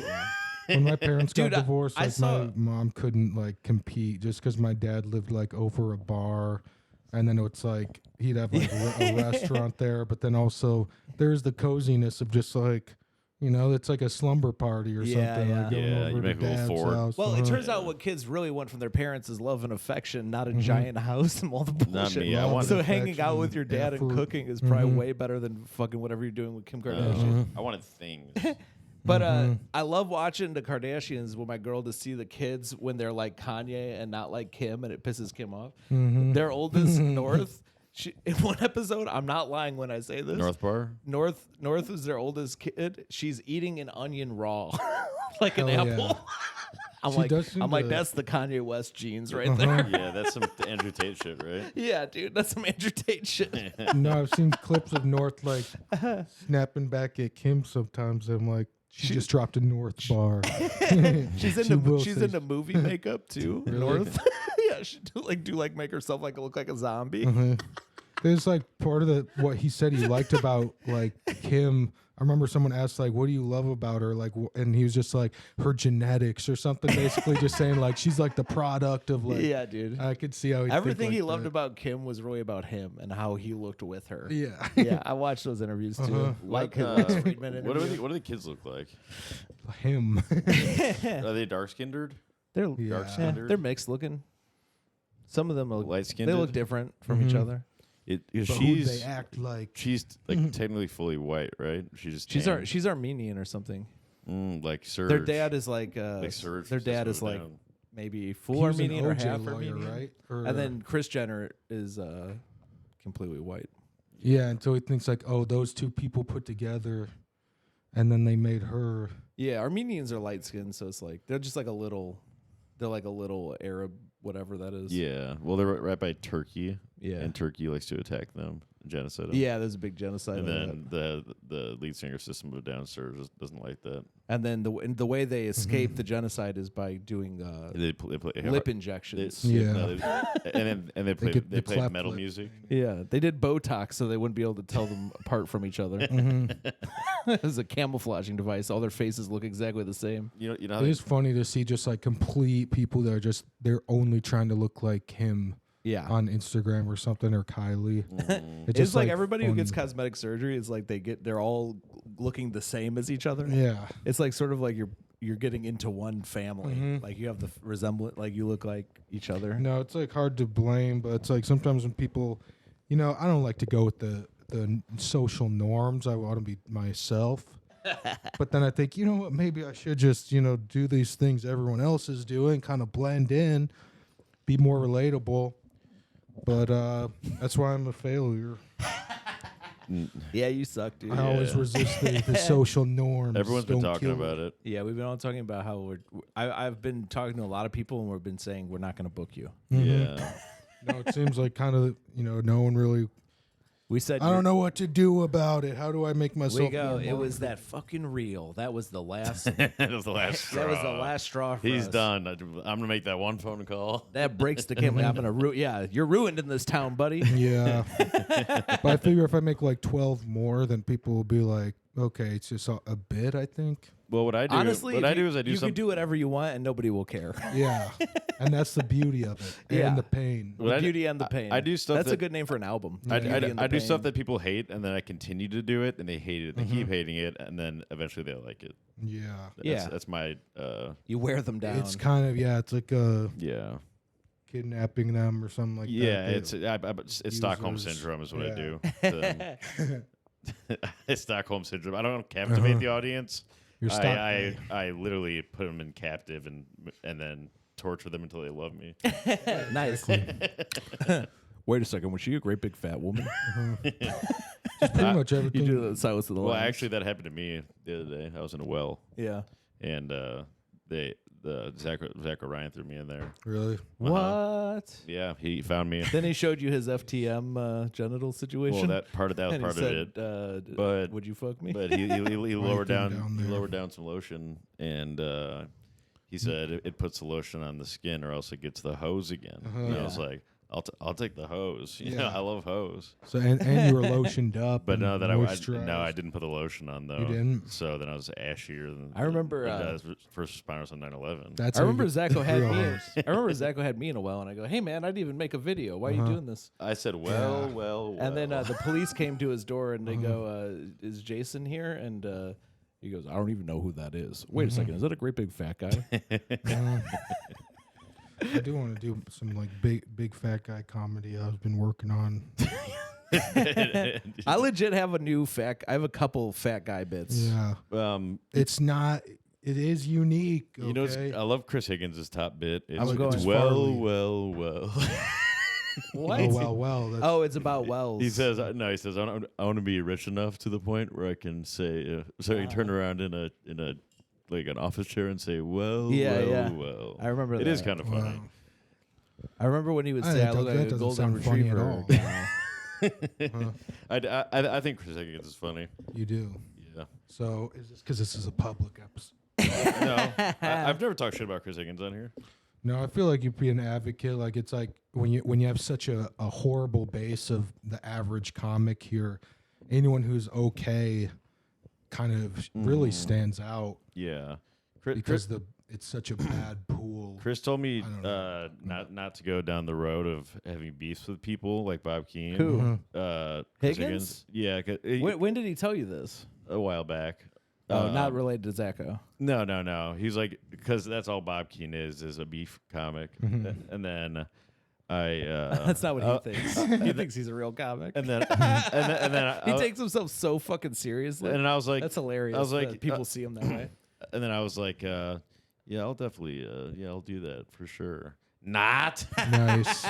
When my parents got Dude, divorced, I like saw- my mom couldn't like compete just because my dad lived like over a bar, and then it's like he'd have like a restaurant there, but then also there's the coziness of just like it's like a slumber party or Yeah, something. yeah. Like going Yeah, over you to make a little dad's fort. house. Well, it turns out what kids really want from their parents is love and affection, not a giant house and all the Not bullshit. me. I want So affection, hanging out with your dad and effort. cooking is probably way better than fucking whatever you're doing with Kim Kardashian. I wanted things. But I love watching the Kardashians with my girl to see the kids when they're like Kanye and not like Kim, and it pisses Kim off. Their oldest, North, in one episode, I'm not lying when I say this. North Bar. North is their oldest kid. She's eating an onion raw, like an Hell yeah. apple. I'm She does seem to- that's the Kanye West genes right there. Yeah, that's some Andrew Tate shit, right? Yeah, dude, that's some Andrew Tate shit. No, I've seen clips of North like snapping back at Kim sometimes. I'm like, she just dropped a North bar. She's She will she's say- into movie makeup too. Really? North, yeah, she do make herself like look like a zombie. There's like part of what he said he liked about like Kim. I remember someone asked like, "What do you love about her?" Like, and he was just like, "Her genetics" or something. Basically, just saying like she's like the product of like. Yeah, dude. I could see how he Everything he loved about Kim was really about him and how he looked with her. Yeah. Yeah, I watched those interviews too. Like his Lex Friedman interview. What do the kids look like? Him. Are they dark skinned? They're dark-skinned? they're mixed looking. Some of them look Light-skinned? They look different from each other. But who She's they act like. she's like technically fully white, right? She's tan. She's Armenian or something. Like Serge. Their dad is like Serge their just dad moved is like down. maybe He full was an Armenian or OJ half lawyer, Armenian, right? Or- and then Kris Jenner is completely white. yeah, until he thinks like, oh, those two people put together, and then they made her. Yeah, Armenians are light skinned, so it's like they're just like a little Arab, whatever that is. Yeah. Well, they're right by Turkey. Yeah. And Turkey likes to attack them, genocide them. Yeah, there's a big genocide. And on then the lead singer System of a Down Serge doesn't like that. and then the way they escape the genocide is by doing They play lip they- injections. Yeah. no, and they play get they the play cleft metal lip. music. Yeah, they did Botox so they wouldn't be able to tell them apart from each other. It was a camouflaging device. All their faces look exactly the same. You know how It is funny to see just like complete people that are they're only trying to look like him Yeah. on Instagram or something, or Kylie. It's just like everybody who gets fun. cosmetic surgery is like they're all looking the same as each other. Yeah. It's like sort of like you're getting into one family. Like you have the resemblance, like you look like each other. No, it's like hard to blame, but it's like sometimes when people, I don't like to go with the the social norms. I want to be myself. But then I think, you know what, maybe I should just, do these things everyone else is doing, kind of blend in, be more relatable. But that's why I'm a failure. Yeah, you suck, dude. I always resist the social norms. Everyone's been Don't talking kill about me. it. Yeah, we've been all talking about how I've been talking to a lot of people, and we've been saying we're not going to book you. Yeah. No, it seems like kind of, no one really. We said I don't know what to do about it. How do I make myself? We go. more It was marketable? that fucking reel. That was the last. That was the last straw. That was the last straw. For He's us. done. I'm going to make that one phone call. That breaks the camera. I'm gonna Yeah, you're ruined in this town, buddy. Yeah. But I figure if I make like 12 more, then people will be like, okay, it's just a bit, I think. Well, what I do, Honestly, what if I do is I do you something. can do whatever you want, and nobody will care. Yeah. And that's the beauty of it. And Yeah. the pain. What I The do- beauty and the pain. I do stuff That's a that- good name for an album. I, The Beauty and the I do stuff Pain. that people hate, and then I continue to do it, and they hate it. They keep hating it, and then eventually they'll like it. Yeah. That's my. You wear them down. It's kind of, it's like Yeah. kidnapping them or something like Yeah, that. it's Stockholm users. syndrome is what I Yeah. do. It's Stockholm syndrome. I don't captivate the audience. You're I literally put them in captive and then torture them until they love me. nice. Wait a second. Was she a great big fat woman? Just pretty much You everything. do the silence of the Well, lambs. actually, that happened to me the other day. I was in a well, Yeah. and Zach O'Ryan threw me in there. Really? What? Yeah, he found me. Then he showed you his FTM genital situation. Well, that was and part he of said, it. But would you fuck me? But he lowered down down there. he lowered down some lotion, and he said it puts the lotion on the skin, or else it gets the hose again. And I was Yeah. like, I'll take the hose. You know, Yeah. I love hose. So and you were lotioned up. But and no, that moisturized. I didn't put the lotion on though. You didn't? So then I was ashier than I remember, the guys first responders on 9/11. That's I how you remember get Zacho had real me. hose. I remember Zacho had me in a well, and I go, "Hey man, I didn't even make a video. Why are you doing this?" I said, Yeah. well. And then the police came to his door, and they go, "Is Jason here?" And he goes, "I don't even know who that is." Wait a second, is that a great big fat guy? I do want to do some like big fat guy comedy I've been working on. I legit have I have a couple fat guy bits. Yeah. It's not. It is unique. Okay? You know, I love Chris Higgins' top bit. It's, going it's Farley. well. What? Oh well. That's, Oh, it's about wells. He says, I want to be rich enough to the point where I can say, so I can turn around in a like an office chair and say, well. I remember It that. is kind of funny. wow. I remember when he would I say, "I don't- look like that a doesn't golden sound funny at retriever." all. I think Chris Higgins is funny. You do. Yeah. So is this because this is a public episode? No, I've never talked shit about Chris Higgins on here. No, I feel like you'd be an advocate. Like it's like when you have such a horrible base of the average comic here, anyone who's okay kind of really stands out Yeah. because it's such a bad pool. Chris told me I don't know. not to go down the road of having beefs with people like Bob Keane. Who? Chris Higgins? Yeah, When did he tell you this? a while back. Oh, not related to Zacho. No. He's like, because that's all Bob Keane is a beef comic. And then That's not what he thinks. He thinks he's a real comic. and then He takes himself so fucking seriously. and I was like, That's hilarious. I was like, that people see him that way. and then I was like, yeah, I'll definitely, I'll do that for sure. Not. Nice.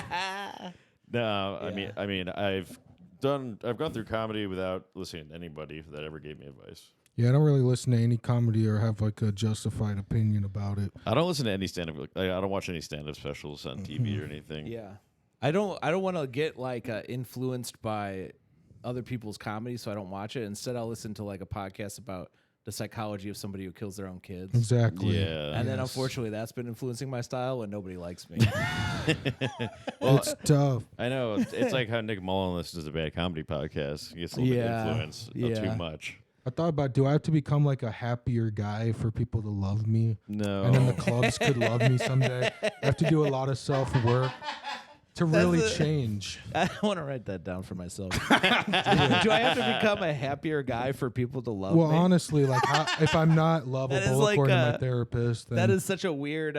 No, Yeah. I mean, I've gone through comedy without listening to anybody that ever gave me advice. Yeah, I don't really listen to any comedy or have like a justified opinion about it. I don't listen to any stand-up. I don't watch any stand-up specials on TV or anything. Yeah, I don't want to get like influenced by other people's comedy, so I don't watch it. Instead, I'll listen to like a podcast about the psychology of somebody who kills their own kids. Exactly. Yeah. And then Yes. unfortunately, that's been influencing my style, and nobody likes me. Well, It's tough. I know it's like how Nick Mullen listens to Bad Comedy Podcast. He gets a little bit Yeah. influenced, not Yeah. too much. I thought about, do I have to become like a happier guy for people to love me? No. And then the clubs could love me someday. I have to do a lot of self-work to really change. I want to write that down for myself. Do I have to become a happier guy for people to love Well, me? honestly, like if I'm not lovable like, according to my therapist, then That is such a weird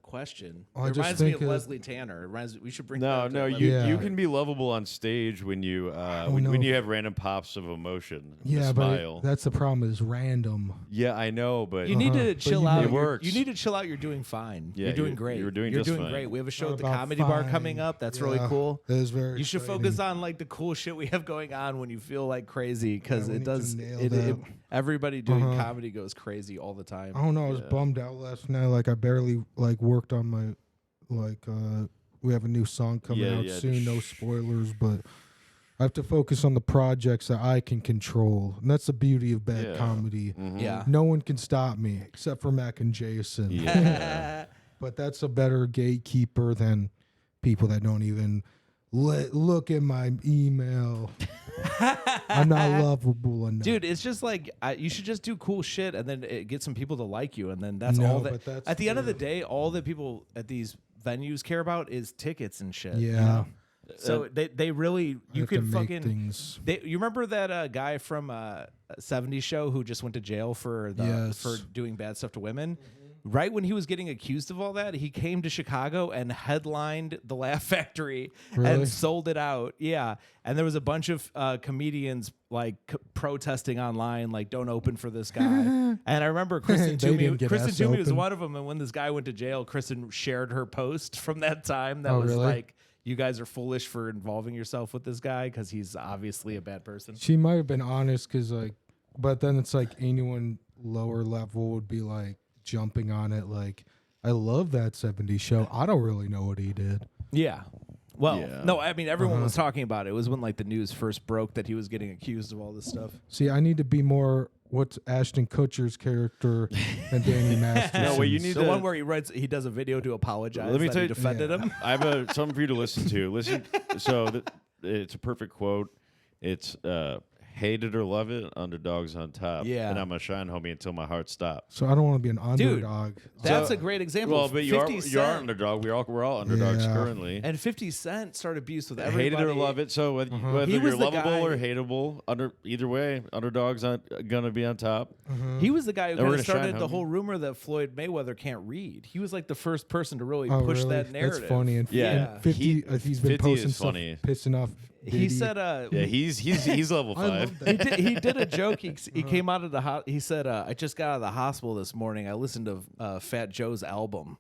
question. I It just reminds me think of Leslie Tanner. It reminds we should bring. No, that up to no, Leslie you Yeah. you can be lovable on stage when you when you have random pops of emotion. Yeah, a but smile. that's the problem is random. Yeah, I know, but You need to But chill you out. know- It works. You need to chill out. You're doing fine. Yeah, you're doing you're- great. you're doing You're just doing fine. great. We have a show Not at the about Comedy Bar fine. coming up. That's really Yeah, cool. That is very. You should exciting. focus on like the cool shit we have going on when you feel like crazy because we it need to does. nail It, that. everybody doing comedy goes crazy all the time. I don't know. I was bummed out last night. Like I barely like worked on my we have a new song coming Yeah, out yeah, soon. No spoilers, but I have to focus on the projects that I can control, and that's the beauty of bad comedy. Mhm. Yeah. No one can stop me except for Mac and Jason. Yeah. But that's a better gatekeeper than people that don't even look at my email. I'm not lovable enough. Dude, it's just like you should just do cool shit and then get some people to like you, and then that's No, all that. but that's At the end of the day, all that people at these venues care about is tickets and shit. you Yeah. know? So they really I you have to could make fucking. things. You remember that guy from 70s show who just went to jail for Yes. for doing bad stuff to women? Right when he was getting accused of all that, he came to Chicago and headlined the Laugh Factory Really? and sold it out. Yeah, and there was a bunch of comedians like protesting online, like "Don't open for this guy." And I remember Kristen They Toomey. didn't get Kristen us Toomey was open. one of them. And when this guy went to jail, Kristen shared her post from that time. That Oh, was really? like, "You guys are foolish for involving yourself with this guy because he's obviously a bad person." She might have been honest because but then it's like anyone lower level would be like jumping on it. Like, I love that 70s show. I don't really know what he did. Yeah. Well, Yeah. no, I mean, everyone was talking about it. It was when like the news first broke that he was getting accused of all this stuff. See, I need to be more what's Ashton Kutcher's character than Danny Masterson. No, wait, you need The to. one where he does a video to apologize. Let me that tell he you- defended him. I have something for you to listen to. Listen. So it's a perfect quote. It's hate it or love it, underdogs on top. Yeah. And I'm a shine homie until my heart stops. So I don't want to be an Dude, underdog. That's a great example. Well, but you are 50 you are Cent. underdog. We're all underdogs Yeah. currently. And 50 Cent started abuse with Hate everybody. it or love it. So whether He was you're the lovable guy- or hateable, either way, underdogs gonna be on top. He was the guy who And kind we're of gonna started shine, the homie. whole rumor that Floyd Mayweather can't read. He was like the first person to really Oh, push really? that narrative. That's funny. And, Yeah. and 50, he's been 50 posting is stuff funny. pissing off. He Diddy. said, Yeah, he's level I love 5. that. he did a joke. He came out of the he said, "I just got out of the hospital this morning. I listened to Fat Joe's album."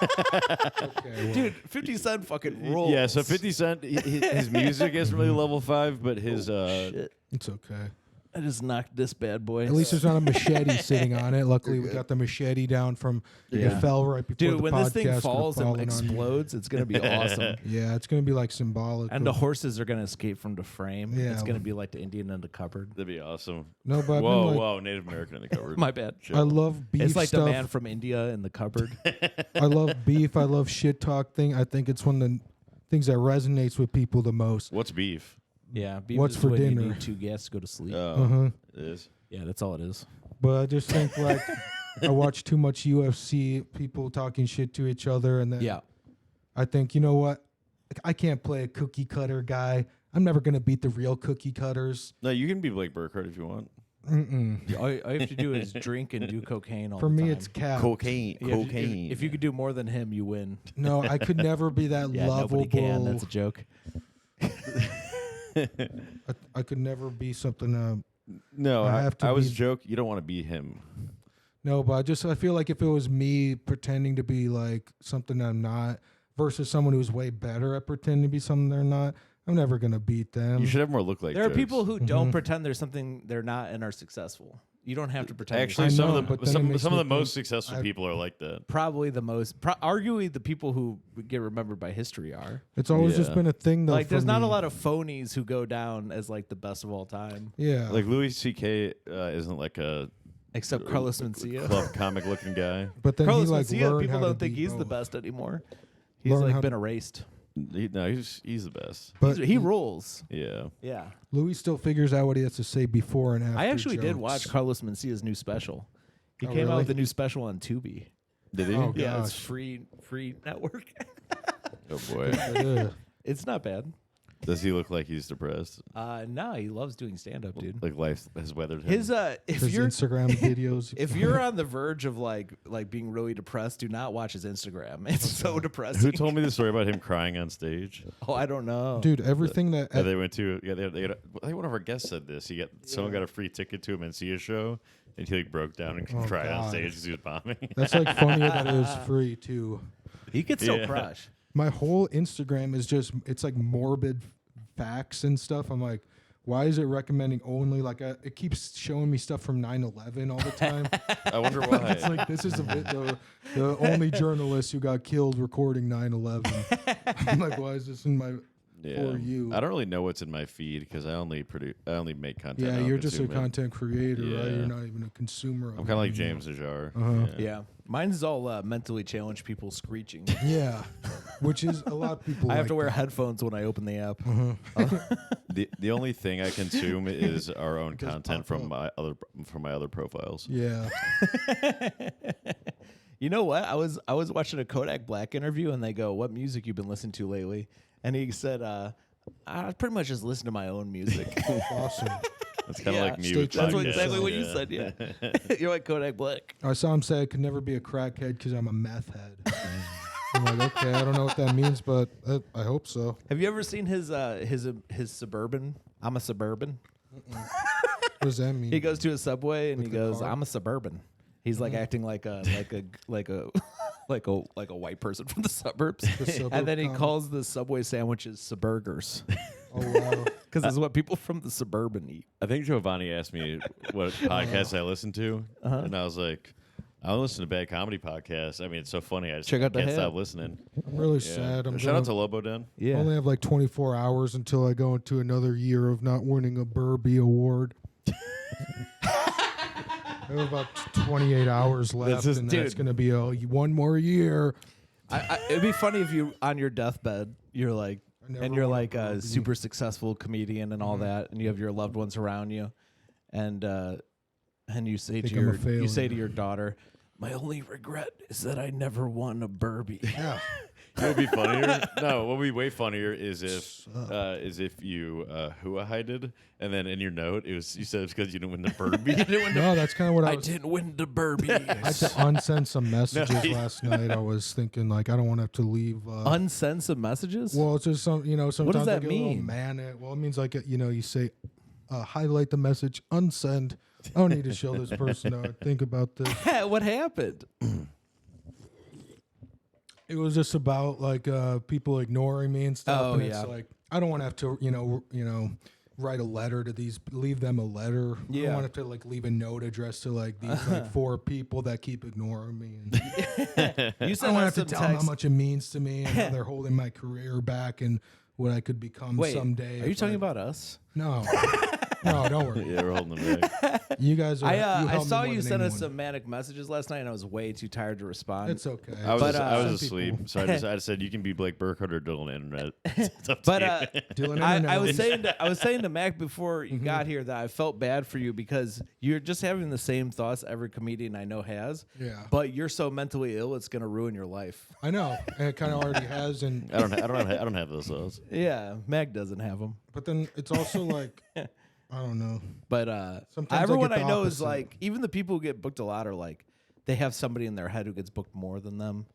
Okay, well, Dude, 50 Cent fucking rules. Yeah, so 50 Cent, his music isn't really level 5, but his Shit. it's okay. I just knocked this bad boy. At least there's not a machete sitting on it. Luckily, we got the machete down from Yeah. it fell right before Dude, the when podcast. this thing could've falls and fallen on me. explodes, it's gonna be awesome. Yeah, it's gonna be like symbolic. And the of- horses are gonna escape from the frame. Yeah. It's gonna be like the Indian in the cupboard. that'd be awesome. no, but I've been Whoa, like, whoa, Native American in the cupboard. My bad. I love beef It's like stuff. the man from India in the cupboard. I love beef. I love shit talk thing. I think it's one of the things that resonates with people the most. What's beef? Yeah. Beef What's is for when you dinner? need 2 guests to go to sleep. Uh-huh. It is. Yeah, that's all it is. But I just think like I watch too much UFC, people talking shit to each other, and then Yeah. I think, you know what? I can't play a cookie cutter guy. I'm never gonna beat the real cookie cutters. No, you can be Blake Burkhardt if you want. All you have to do is drink and do cocaine all For the time. me, it's cap. Cocaine. Yeah, Cocaine. If you could do more than him, you win. No, I could never be that Yeah, lovable. nobody can. That's a joke. I could never be something. No, I I, have to I was be- a joke. You don't want to be him. No, but I feel like if it was me pretending to be like something I'm not, versus someone who's way better at pretending to be something they're not, I'm never gonna beat them. You should have more look like There are jokes. people who don't pretend they're something they're not and are successful. You don't have to pretend. Actually, I some know, of but the then it some makes of me the most think successful people are like that. probably the most, arguably the people who get remembered by history are. It's always just Yeah. been a thing though. Like, there's for not me. a lot of phonies who go down as like the best of all time, Yeah, Like Louis C.K. Isn't like a except Carlos Mencia. club comic looking guy. but then Carlos he like Mencia, learned people how to don't think be he's the both. best anymore. He's Learn how like to- been erased. He's the best. But He rules. Yeah. Yeah. Louis still figures out what he has to say before and after. I actually did jokes. watch Carlos Mencia's new special. He Oh, came out really? with a new special on Tubi. Did he? Oh, Yeah, it's gosh. free network. Oh boy. Ugh. It's not bad. Does he look like he's depressed? No, he loves doing stand-up, dude. Like life has weathered him. His if you're Instagram videos. if you're on the verge of like being really depressed, do not watch his Instagram. It's so depressing. Who told me the story about him crying on stage? Oh, I don't know, Dude, everything that They went to. Yeah, they I think one of our guests said this. Someone got a free ticket to him and see a show, and he like broke down and cried on God. stage because he was bombing. that's like funnier that it was free too. he could still Yeah. crush. My whole Instagram is just it's like morbid facts and stuff. I'm like, why is it recommending only like it keeps showing me stuff from 9/11 all the time? I wonder why. It's like this is the only journalist who got killed recording 9/11. I'm like, why is this in my for you? I don't really know what's in my feed because I only make content. Yeah, I don't you're just a consume it. content creator, right? Yeah. You're not even a consumer. I'm kind of like James Ajar. Yeah, mine's all mentally challenged people screeching. Yeah, which is a lot of people. I have like to wear that. headphones when I open the app. The only thing I consume is our own Just content pop from my other profiles. Yeah, You know what? I was watching a Kodak Black interview, and they go, "What music you been listening to lately?" And he said, "I pretty much just listen to my own music." awesome. It's kind of Yeah. like me with That's true. exactly podcasts. what you said. Yeah, you're like Kodak Black. I saw him say I could never be a crackhead because I'm a meth head. I'm like, okay, I don't know what that means, but I hope so. Have you ever seen his Suburban? I'm a Suburban. What does that mean? He goes to a Subway and With he the goes, car? "I'm a Suburban." He's like acting like a white person from the suburbs, suburb and then he con. calls the Subway sandwiches Suburgers Oh wow. because it's what people from the suburban eat. I think Giovanni asked me what podcast I listen to, and I was like, I listen to Bad Comedy Podcast. I mean, it's so funny. I just Check out the can't head. stop listening. I'm really Yeah. sad. I'm Shout out to Lobo Den. Yeah, I only have like 24 hours until I go into another year of not winning a Burby award. I have about 28 hours left, is- and dude. that's going to be one more year. It'd be funny if you on your deathbed you're like, never and you're wanna like a be- super successful comedian and all that, and you have your loved ones around you, and you say Think to I'm a your failure. daughter, "My only regret is that I never won a Burby." Yeah. What would be funnier? No, what would be way funnier is if you hooah-hided, and then in your note you said it's because you didn't win the Burby. No, that's kind of what I I was. didn't win the Burby. I had to unsend some messages last night. I was thinking like I don't want to have to leave. Unsend some messages. Well, it's just sometimes does I that get a little mean? manic. Well, it means like you say highlight the message, unsend. I don't need to show this person how I think about this. What happened? It was just about like people ignoring me and stuff. Oh, and yeah. It's like I don't want to have to write a letter to these, leave them a letter. I Yeah. don't want to have to like leave a note addressed to like these like 4 people that keep ignoring me. And You I sent don't us have to some tell them how text. much it means to me and how they're holding my career back and what I could become Wait, someday. are you if talking I- about us? No. No, don't worry. Yeah, we're holding them back. You guys are. I help me saw more you than send us anyone. some manic messages last night, and I was way too tired to respond. It's okay. I was, But, I was some asleep, people- so I just said you can be Blake Burkhardt or Dylan Internet. It's up to But you. Dylan I Internet. was saying to Mac before you got here that I felt bad for you because you're just having the same thoughts every comedian I know has. Yeah. But you're so mentally ill, it's gonna ruin your life. I know, and it kind of already has, and I don't have those thoughts. Yeah, Mac doesn't have them. but then it's also like I don't know. But Sometimes I everyone get I the know is opposite. like, even the people who get booked a lot are like, they have somebody in their head who gets booked more than them.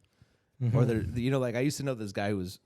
Or they're, like I used to know this guy who was,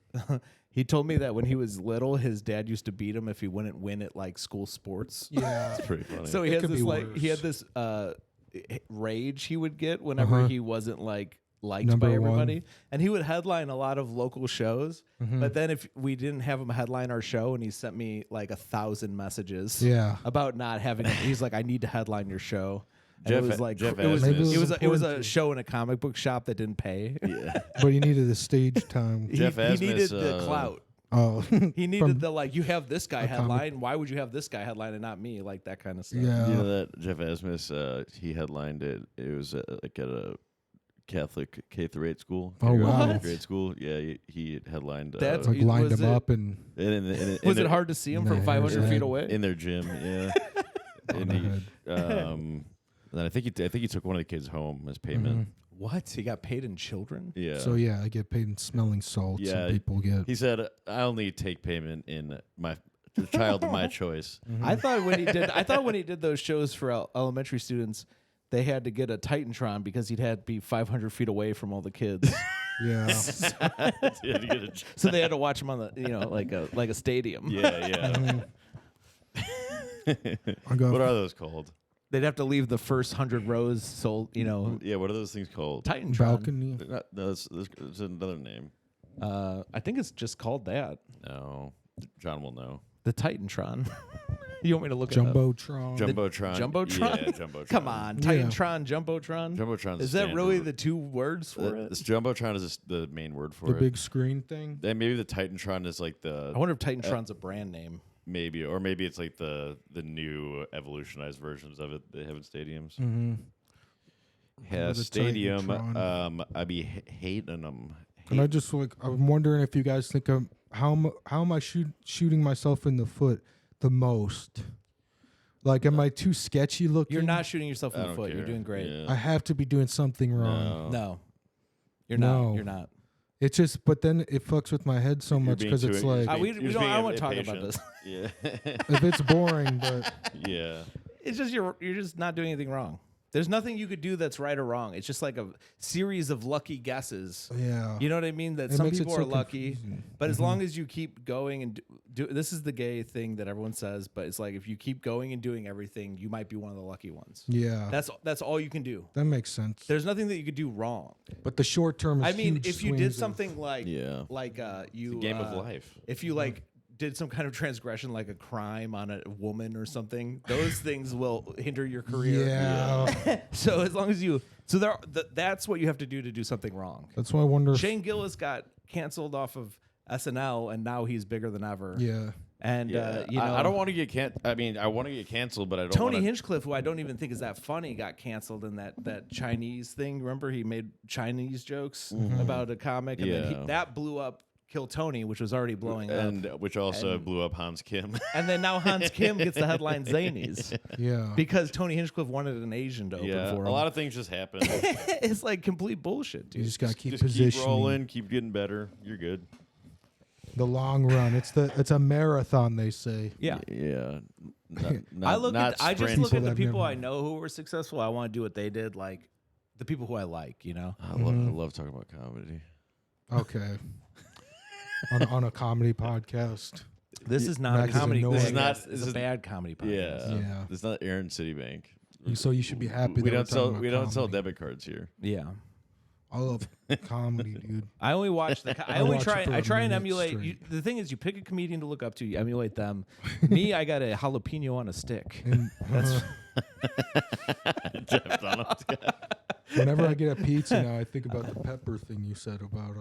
he told me that when he was little, his dad used to beat him if he wouldn't win at like school sports. Yeah. It's pretty funny. So he It has could this be like, he had worse. this rage he would get whenever he wasn't like liked Number by one. everybody. And he would headline a lot of local shows. But then if we didn't have him headline our show, and he sent me like 1,000 messages Yeah. about not having him, he's like, I need to headline your show. And it was like Jeff it was asked Maybe this. it it was important a to- show in a comic book shop that didn't pay. Yeah. But he needed the stage time. Jeff he Asmus, needed the clout. Oh. He needed the like, you have this guy a comic- headline. Why would you have this guy headline and not me? Like that kind of stuff. Yeah. You know that Jeff Asmus, he headlined it. It was like at a Catholic K-8 school. Oh, wow. kindergarten, Grade school. Yeah, he headlined. That's Like Was lined it- him up and Was it hard to see him from Nah, 500 yeah. feet away? in their gym? Yeah. on and the he, head. then I think he took one of the kids home as payment. What? He got paid in children? Yeah. So yeah, I get paid in smelling salts. Yeah, and people get. He said, "I only take payment in the child of my choice." I thought when he did those shows for elementary students, they had to get a Titantron because he'd had to be 500 feet away from all the kids. Yeah. So they had to watch him on the like a stadium. Yeah. What are those called? They'd have to leave the first 100 rows. So Yeah, what are those things called? Titantron. Balcony. That's another name. I think it's just called that. No, John will know. The Titantron. You want me to look it up? Jumbotron. Jumbotron. Jumbotron? Yeah, Jumbotron. Come on, Titantron, Jumbotron. Jumbotron. Is that really the two words for it? This Jumbotron is the main word for The it. big screen thing. Then maybe the Titantron is like the. I wonder if Titantron's a brand name. Maybe, or maybe it's like the new evolutionized versions of it they have in stadiums. Mm-hmm. Yeah, the stadium. Titantron. I be hating them. And I just I'm wondering if you guys think how am I shooting myself in the foot the most? Like, am I too sketchy looking? You're not shooting yourself in I the don't foot. care. You're doing great. Yeah. I have to be doing something wrong. No, you're No. not. You're not. It's just, but then it fucks with my head so You're much being because it's too- like, you're We being- don't. I don't want to being talk about this. impatient. Yeah. if it's boring, but It's just you're just not doing anything wrong. There's nothing you could do that's right or wrong. It's just like a series of lucky guesses. yeah. You know what I mean? That It some makes it people so are lucky, confusing. but as long as you keep going and do this is the gay thing that everyone says, but it's like if you keep going and doing everything, you might be one of the lucky ones. Yeah. That's all you can do. That makes sense. There's nothing that you could do wrong. But the short term is I mean, huge if you swings did of- something like Yeah. you The game of life. if you did some kind of transgression like a crime on a woman or something, those things will hinder your career. Yeah. So as long as that's what you have to do something wrong. That's why I wonder if, Shane Gillis got canceled off of SNL and now he's bigger than ever. yeah. And Yeah. I don't want to get I mean, I want to get canceled, but I don't. Tony wanna... Hinchcliffe, who I don't even think is that funny, got canceled in that Chinese thing. Remember, he made Chinese jokes about a comic, and then that blew up. Kill Tony, which was already blowing up, and which also blew up Hans Kim. and then now Hans Kim gets the headline Zanies Yeah. because Tony Hinchcliffe wanted an Asian to open for him. A lot of things just happen. It's like complete bullshit, You dude. just got to keep just keep positioning. rolling, keep getting better. You're good. The long run. It's a marathon, they say. Yeah. Yeah. I just look at the I've people never- I know who were successful. I want to do what they did, like the people who I like, you know. I love talking about comedy. Okay. on a comedy podcast. This is not Max a is comedy. annoying. This This is is not. not- It's a bad comedy podcast. Yeah. It's not Aaron Citibank. So you should be happy. We that we're don't sell talking about sell comedy. debit cards here. Yeah. I love comedy, dude. I only watch the. I I only watch try. it for I a try and minute emulate. straight. The thing is, you pick a comedian to look up to. You emulate them. Me, I got a jalapeno on a stick. And That's Jeff Donald's guy. whenever I get a pizza now, I think about the pepper thing you said about.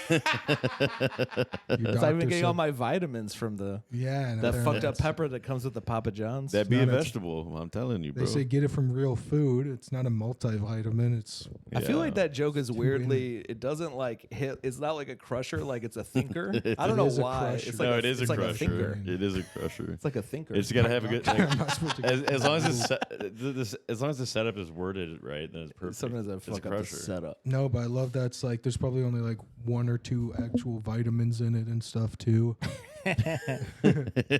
Your I've doctor been getting said- all my vitamins from the Yeah, and that apparently fucked up it's- pepper that comes with the Papa John's. That'd be a not a- vegetable. I'm telling you, bro. They say get it from real food. It's not a multivitamin. It's I feel like Yeah. that joke is weirdly. It doesn't like hit. It's not like a crusher. Like it's a thinker. I don't know is a why. crusher. It's like No, it is it's a like crusher. a thinker. It is a crusher. It's like a thinker. It's got to have a good. Like, I'm not supposed to as long as as long as the setup is worded right, then it's perfect. Sometimes I It's a fuck up the crusher. setup. No, but I love that. It's like there's probably only like 1 or 2 actual vitamins in it and stuff too.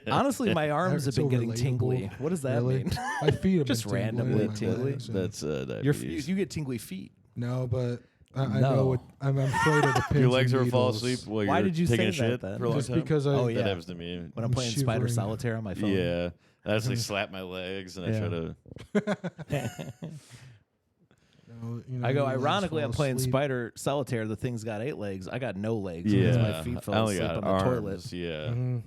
Honestly, my arms have It's been so getting relatable. tingly. What does that Really? mean? My feet have Just been tingling randomly in my tingly? legs and- That's diabetes. You get tingly feet. No, but I No. know I'm afraid of the pins. Your legs and ever fall needles. asleep while Why you're did you taking say a that shit then? for a long Just time? because I Oh, yeah. That happens to me. When I'm I'm playing Spider shivering. Solitaire on my phone. Yeah. I actually slap my legs and I try to. No, you know, I go, your legs ironically, fall I'm playing asleep. Spider Solitaire. The thing's got 8 legs. I got no legs because my feet I fell only asleep got on the toilet. arms. Yeah. Mhm.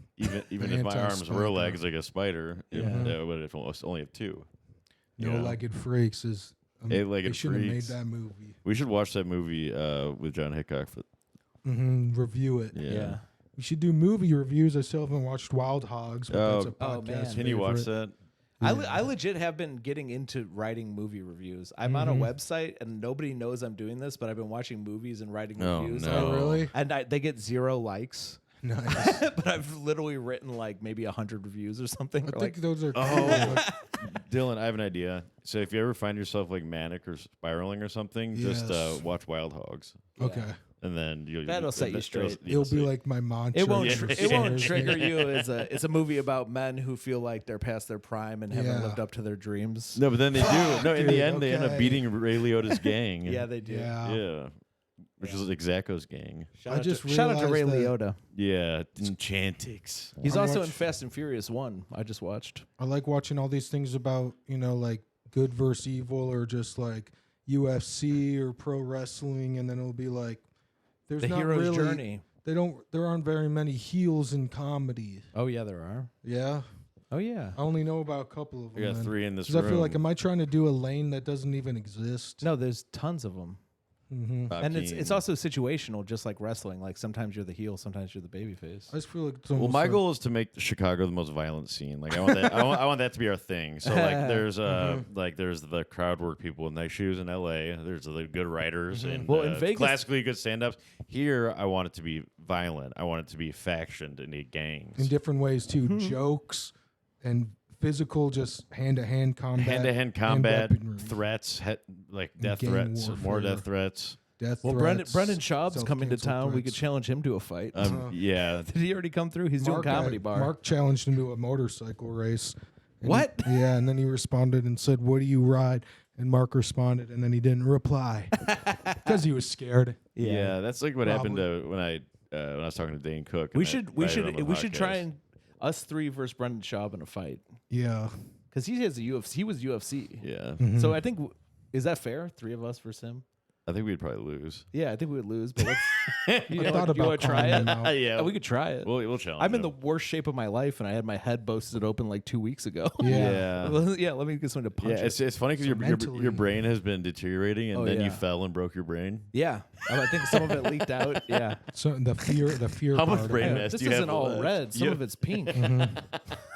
Even if my arms were Anti-spider. legs like a spider, Yeah. that would have only have 2. Yeah. No-legged freaks is. Eight-legged They should have made freaks. that movie. We should watch that movie with John Hickok. Review it. Yeah. We should do movie reviews. I still haven't watched Wild Hogs, but that's a Oh, podcast. man. Can you watch favorite. that? I legit have been getting into writing movie reviews. I'm on a Mm-hmm. website and nobody knows I'm doing this, but I've been watching movies and writing Oh, reviews. no. Oh, really? And they get 0 likes. Nice. But I've literally written like maybe 100 reviews or something. I Or, think like, those are. Oh. Dylan, I have an idea. So if you ever find yourself like manic or spiraling or something, just Yes. watch Wild Hogs, Okay. and then That'll set you straight. It'll be like my mantra. it won't. for It won't years. trigger you. It's a movie about men who feel like they're past their prime and haven't Yeah. lived up to their dreams. No, but then they do. No, in the Dude, end, they end up okay. beating Ray Liotta's gang. Yeah, they do. Yeah. Yeah. Which is like Zacco's gang. I just shout out to Ray realized Liotta. Yeah, Enchantix. He's I also in watched- Fast and Furious 1. I just watched. I like watching all these things about, like good versus evil or just like UFC or pro wrestling, and then it'll be like there's The not hero's really, journey. There aren't very many heels in comedy. Oh yeah, there are. Yeah. Oh yeah. I only know about a couple of We them. got 3 in this 'Cause room. I feel like, am I trying to do a lane that doesn't even exist? No, there's tons of them. Mm-hmm. Bob And it's Keane. also situational, just like wrestling. Like sometimes you're the heel, sometimes you're the babyface. I just feel like it's Well, almost my like, goal is to make Chicago the most violent scene. Like I want that. I want that to be our thing. So like there's there's the crowd work people in Nice Shoes in L.A. There's the good writers and Well, in Vegas- classically good stand-ups. Here, I want it to be violent. I want it to be factioned into gangs. in different ways too. Jokes and physical, just hand-to-hand combat. Hand-to-hand and combat, weaponry. threats, like death gang threats, more warfare. death threats. Death Well, threats, Brendan Schaub's coming to self-cancel town. We could threats. challenge him to a fight. Yeah. Did he already come through? He's doing comedy bar. Mark challenged him to a motorcycle race. And What? Yeah, and then he responded and said, "What do you ride?" And Mark responded, and then he didn't reply because he was scared. Yeah, that's like what happened to when I was talking to Dane Cook. We and I should invited him on the try podcast. and us 3 versus Brendan Schaub in a fight Yeah, because he has a UFC. He was UFC. Yeah, Mm-hmm. So I think is that fair? 3 of us versus him. I think we'd probably lose. Yeah, I think we would lose. But let's. You I thought you wanna about try calling it? him out. Yeah, We could try it. we'll challenge. I'm in him. the worst shape of my life, and I had my head busted open like 2 weeks ago. Yeah. Yeah. Let me get someone to Yeah, punch it. it's funny because your mentally- brain has been deteriorating, and Oh, then yeah. you fell and broke your brain. Yeah, I think some of it leaked out. Yeah. So the fear. How much part of brain it. mass This do you have isn't all left? red. Some You- of it's pink.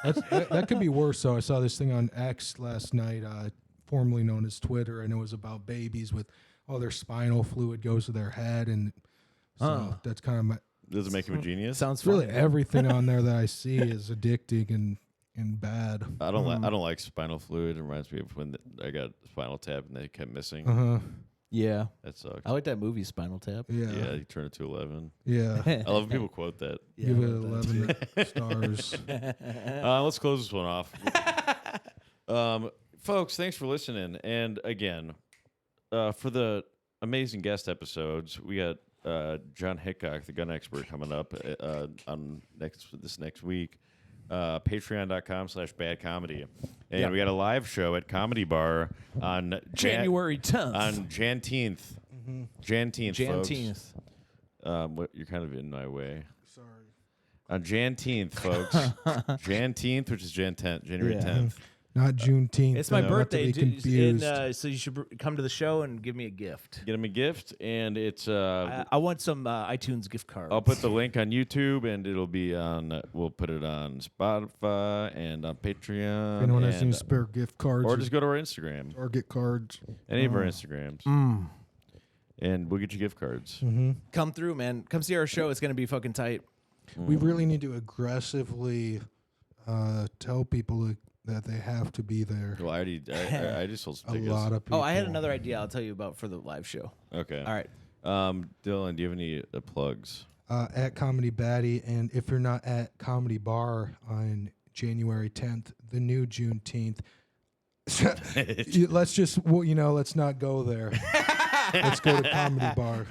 That could be worse. So I saw this thing on X last night, formerly known as Twitter, and it was about babies with all their spinal fluid goes to their head, and so that's kind of my. Does it make him a genius? Sounds Really, funny. everything on there that I see is addicting and bad. I don't like. I don't like spinal fluid. It reminds me of when I got Spinal Tap and they kept missing. Yeah. That sucked. I like that movie, Spinal Tap. Yeah, Yeah, you turn it to 11. yeah. I love when people quote that. Yeah, Give I it love that 11 stars. Let's close this one off. Folks, thanks for listening. And again, for the amazing guest episodes, we got John Hickok, the gun expert, coming up on this next week. Patreon.com/badcomedy. And Yep. we got a live show at Comedy Bar on January 10th. on Jan 10th. Jan 10th, Jan folks. 10th. You're kind of in my way. Sorry. On Jan 10th, folks. Jan 10th, which is January Yeah. 10th. Not Juneteenth. It's my not to birthday, be confused. so you should come to the show and give me a gift. Get him a gift, and it's I want some iTunes gift cards. I'll put the link on YouTube, and it'll be on. We'll put it on Spotify and on Patreon. if anyone has any and, spare gift cards or just go to our Instagram, Target cards. any of our Instagrams, Mm. and we'll get you gift cards. Come through, man. Come see our show. It's gonna be fucking tight. We really need to aggressively tell people that they have to be there. Well, I just sold some A tickets. lot of people. Oh, I had another idea. I'll tell you about for the live show. Okay. All right. Dylan, do you have any plugs? At Comedy Baddie, and if you're not at Comedy Bar on January 10th, the new Juneteenth, let's just, let's not go there. Let's go to Comedy Bar.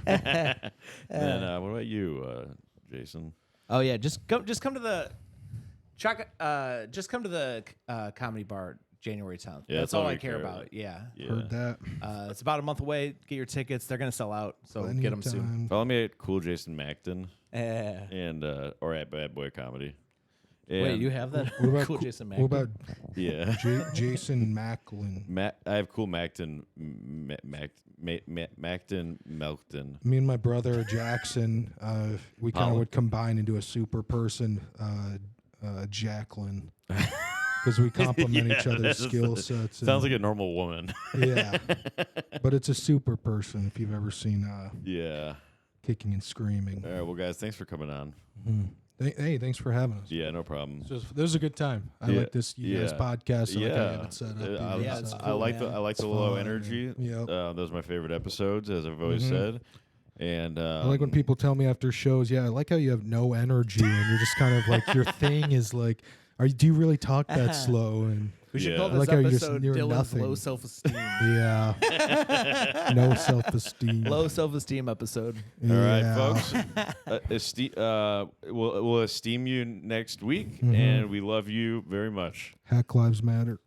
And what about you, Jason? Oh yeah, just come to the comedy bar January 10th. Yeah, that's that's all all I we care care about. about. Yeah. Yeah. Heard that. It's about a month away. Get your tickets. They're gonna sell out, so Plenty get of them soon. time. Follow me at Cool Jason Macton Eh. and or at Bad Boy Comedy. Wait, And- you have that? What about cool Jason What Mackin? about Yeah. Jason Macklin? I have Cool Macton, Macton Melton. Me and my brother Jackson, we kind of Holland. would combine into a super person, Jacqueline, because we complement each other's skill sets. Sounds like a normal woman. Yeah, but it's a super person if you've ever seen Yeah. Kicking and Screaming. All right, well, guys, thanks for coming on. Hey, thanks for having us. Yeah, no problem. This was a good time. I like this guys podcast. I like how you have it set up. It's I cool, like man. I like the low energy. Yep. Those are my favorite episodes, as I've always said. And I like when people tell me after shows, I like how you have no energy and you're just kind of like your thing is like, do you really talk that slow? And We should Yeah. call I this like how you're just episode near Dylan's nothing. low self-esteem. yeah, no self-esteem. Low self-esteem episode. all right, Yeah. folks, we'll esteem you next week, and we love you very much. Hack Lives Matter.